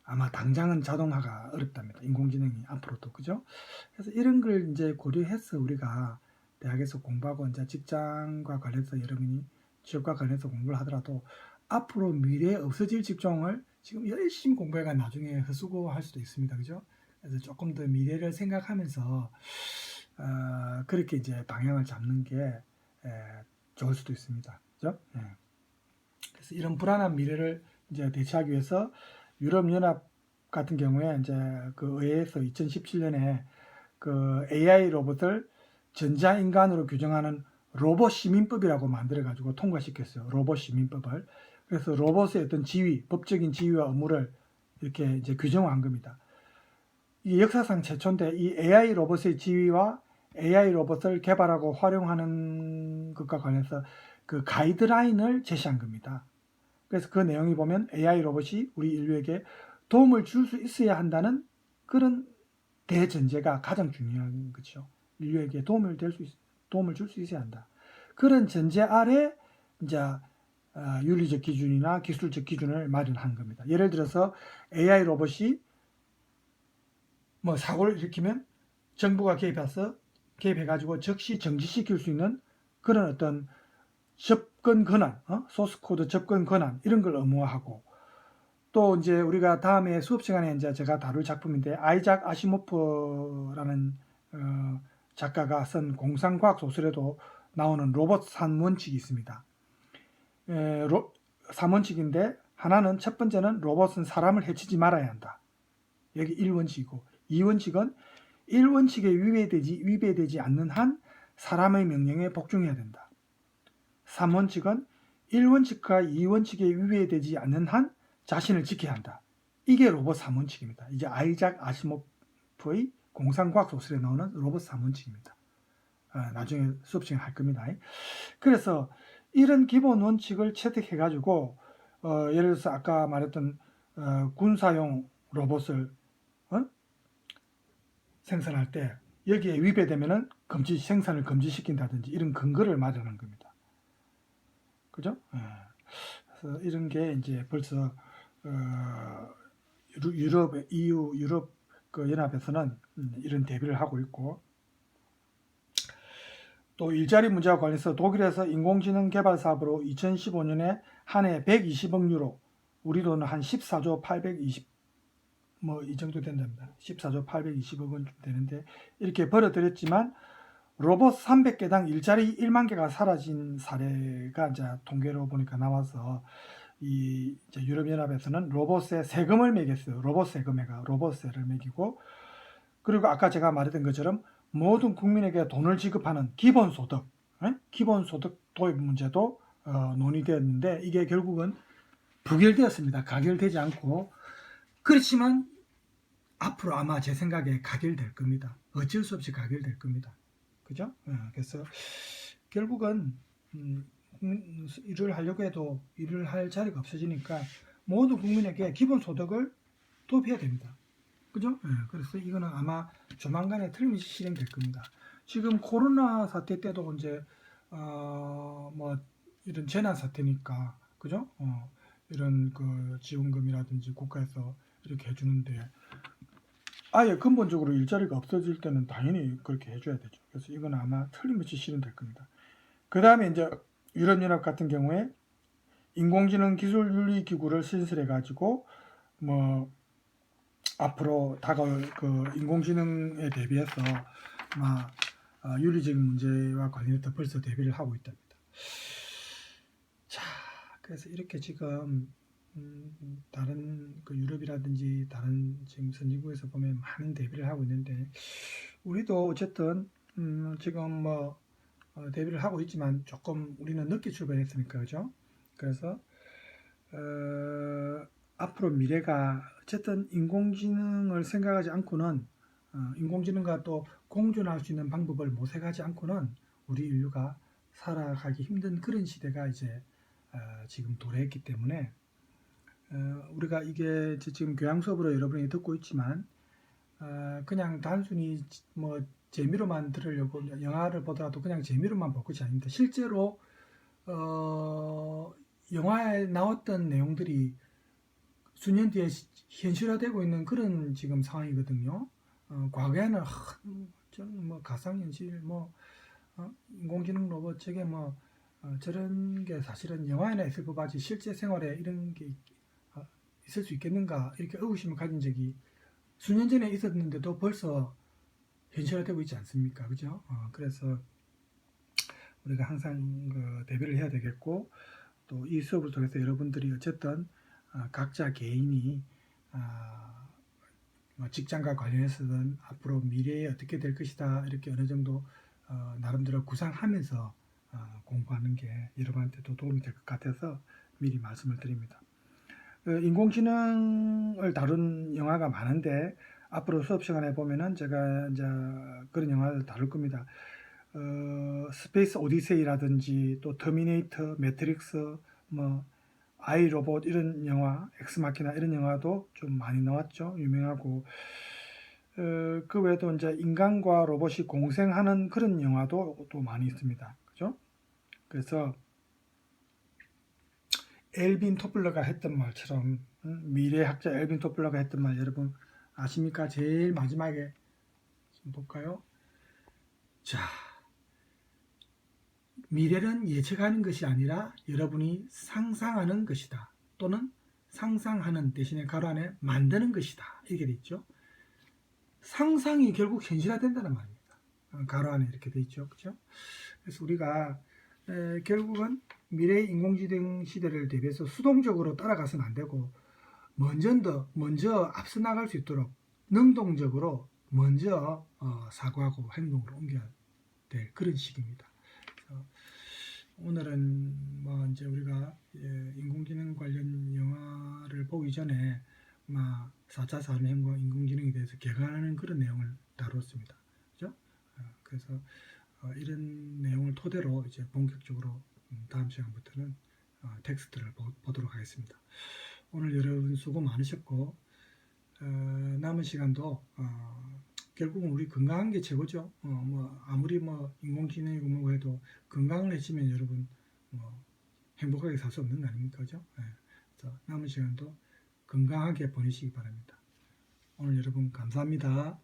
아마 당장은 자동화가 어렵답니다. 인공지능이 앞으로도, 그죠? 그래서 이런 걸 이제 고려해서 우리가 대학에서 공부하고 이제 직장과 관련해서 여러분이 취업과 관련해서 공부를 하더라도 앞으로 미래에 없어질 직종을 지금 열심히 공부해가 나중에 헛수고할 수도 있습니다. 그죠? 그래서 조금 더 미래를 생각하면서 그렇게 이제 방향을 잡는 게 좋을 수도 있습니다. 그죠? 예. 그래서 이런 불안한 미래를 이제 대체하기 위해서 유럽연합 같은 경우에 이제 그 의회에서 2017년에 그 AI 로봇을 전자인간으로 규정하는 로봇 시민법이라고 만들어 가지고 통과시켰어요. 로봇 시민법을. 그래서 로봇의 어떤 지위, 법적인 지위와 의무를 이렇게 이제 규정한 겁니다. 이게 역사상 최초인데 이 AI 로봇의 지위와 AI 로봇을 개발하고 활용하는 것과 관련해서 그 가이드라인을 제시한 겁니다. 그래서 그 내용이 보면 AI 로봇이 우리 인류에게 도움을 줄 수 있어야 한다는 그런 대전제가 가장 중요한 거죠. 인류에게 도움을 줄 수 있어야 한다. 그런 전제 아래 이제 윤리적 기준이나 기술적 기준을 마련한 겁니다. 예를 들어서 AI 로봇이 뭐 사고를 일으키면 정부가 개입해가지고 즉시 정지시킬 수 있는 그런 어떤 접근 권한, 소스 코드 접근 권한 이런 걸 의무화하고, 또 이제 우리가 다음에 수업 시간에 이제 제가 다룰 작품인데 아이작 아시모프라는 작가가 쓴 공상과학 소설에도 나오는 로봇 3원칙이 있습니다. 3원칙인데 하나는 첫 번째는 로봇은 사람을 해치지 말아야 한다. 여기 1원칙이고 2원칙은 1원칙에 위배되지 않는 한 사람의 명령에 복종해야 된다. 3원칙은 1원칙과 2원칙에 위배되지 않는 한 자신을 지켜야 한다. 이게 로봇 3원칙입니다. 이제 아이작 아시모프의 공상과학 소설에 나오는 로봇 3원칙입니다. 나중에 수업 시간에 할 겁니다. 그래서 이런 기본 원칙을 채택해가지고 예를 들어서 아까 말했던 군사용 로봇을 생산할 때 여기에 위배되면은 생산을 금지시킨다든지 이런 근거를 마련한 겁니다. 그죠? 그래서 이런 게 이제 벌써 유럽 그 연합에서는 이런 대비를 하고 있고, 또 일자리 문제와 관련해서 독일에서 인공지능 개발 사업으로 2015년에 한 해 120억 유로, 우리 돈은 한 14조 820 뭐 이 정도 된답니다. 14조 820억 원 되는데 이렇게 벌어들였지만 로봇 300개당 일자리 1만 개가 사라진 사례가 이제 통계로 보니까 나와서 이 이제 유럽연합에서는 로봇에 세금을 매겼어요. 로봇세를 매기고, 그리고 아까 제가 말했던 것처럼 모든 국민에게 돈을 지급하는 기본소득 도입 문제도 논의되었는데 이게 결국은 부결되었습니다. 가결되지 않고. 그렇지만 앞으로 아마 제 생각에 가결될 겁니다. 어쩔 수 없이 가결될 겁니다. 그죠? 그래서 결국은 일을 하려고 해도 일을 할 자리가 없어지니까 모든 국민에게 기본소득을 도입해야 됩니다. 그죠? 그래서 이거는 아마 조만간에 틀림없이 실행될 겁니다. 지금 코로나 사태 때도 이제 뭐 이런 재난 사태니까, 그죠? 이런 그 지원금이라든지 국가에서 이렇게 해주는데 아예 근본적으로 일자리가 없어질 때는 당연히 그렇게 해줘야 되죠. 그래서 이건 아마 틀림없이 실현될 겁니다. 그 다음에 이제 유럽연합 같은 경우에 인공지능 기술 윤리 기구를 신설해 가지고 뭐 앞으로 다가올 그 인공지능에 대비해서 윤리적인 문제와 관련해서 벌써 대비를 하고 있답니다. 자, 그래서 이렇게 지금 다른 그 유럽이라든지 다른 지금 선진국에서 보면 많은 대비를 하고 있는데 우리도 어쨌든 지금 뭐 대비를 하고 있지만 조금 우리는 늦게 출발했으니까 그죠? 그래서 앞으로 미래가 어쨌든 인공지능을 생각하지 않고는 인공지능과 또 공존할 수 있는 방법을 모색하지 않고는 우리 인류가 살아가기 힘든 그런 시대가 이제 지금 도래했기 때문에 우리가 이게 지금 교양 수업으로 여러분이 듣고 있지만 그냥 단순히 뭐 재미로만 들으려고 영화를 보더라도 그냥 재미로만 볼 것이 아닙니다. 실제로 영화에 나왔던 내용들이 수년 뒤에 현실화되고 있는 그런 지금 상황이거든요. 과거에는 저는 뭐 가상현실 인공지능 로봇 저게 저런 게 사실은 영화에나 있을 법하지 실제 생활에 이런 게 있을 수 있겠는가 이렇게 의구심을 가진 적이 수년 전에 있었는데도 벌써 현실화되고 있지 않습니까? 그죠? 그래서 우리가 항상 대비를 해야 되겠고 또 이 수업을 통해서 여러분들이 어쨌든 각자 개인이 직장과 관련해서는 앞으로 미래에 어떻게 될 것이다 이렇게 어느 정도 나름대로 구상하면서 공부하는 게 여러분한테도 도움이 될 것 같아서 미리 말씀을 드립니다. 인공지능을 다룬 영화가 많은데 앞으로 수업 시간에 보면은 제가 이제 그런 영화를 다룰 겁니다. 스페이스 오디세이라든지 또 터미네이터, 매트릭스, 아이 로봇 이런 영화, 엑스마키나 이런 영화도 좀 많이 나왔죠. 유명하고 그 외에도 이제 인간과 로봇이 공생하는 그런 영화도 또 많이 있습니다. 그죠? 그래서 엘빈 토플러가 했던 말처럼 미래학자 엘빈 토플러가 했던 말 여러분 아십니까? 제일 마지막에 좀 볼까요? 자, 미래는 예측하는 것이 아니라 여러분이 상상하는 것이다. 또는 상상하는 대신에 가로 안에 만드는 것이다. 이렇게 돼 있죠. 상상이 결국 현실화된다는 말입니다. 가로 안에 이렇게 돼 있죠. 그죠? 그래서 우리가 결국은 미래의 인공지능 시대를 대비해서 수동적으로 따라가서는 안 되고 먼저 앞서 나갈 수 있도록 능동적으로 먼저 사고하고 행동으로 옮겨야 될 그런 시기입니다. 오늘은 이제 우리가 인공지능 관련 영화를 보기 전에 4차 산업혁명과 인공지능에 대해서 개관하는 그런 내용을 다뤘습니다. 그죠? 그래서 이런 내용을 토대로 이제 본격적으로 다음 시간부터는 텍스트를 보도록 하겠습니다. 오늘 여러분 수고 많으셨고 남은 시간도 결국은 우리 건강한 게 최고죠. 아무리 인공지능이고 뭐고 해도 건강을 해치면 여러분 행복하게 살 수 없는 거 아닙니까? 그죠? 그래서 남은 시간도 건강하게 보내시기 바랍니다. 오늘 여러분 감사합니다.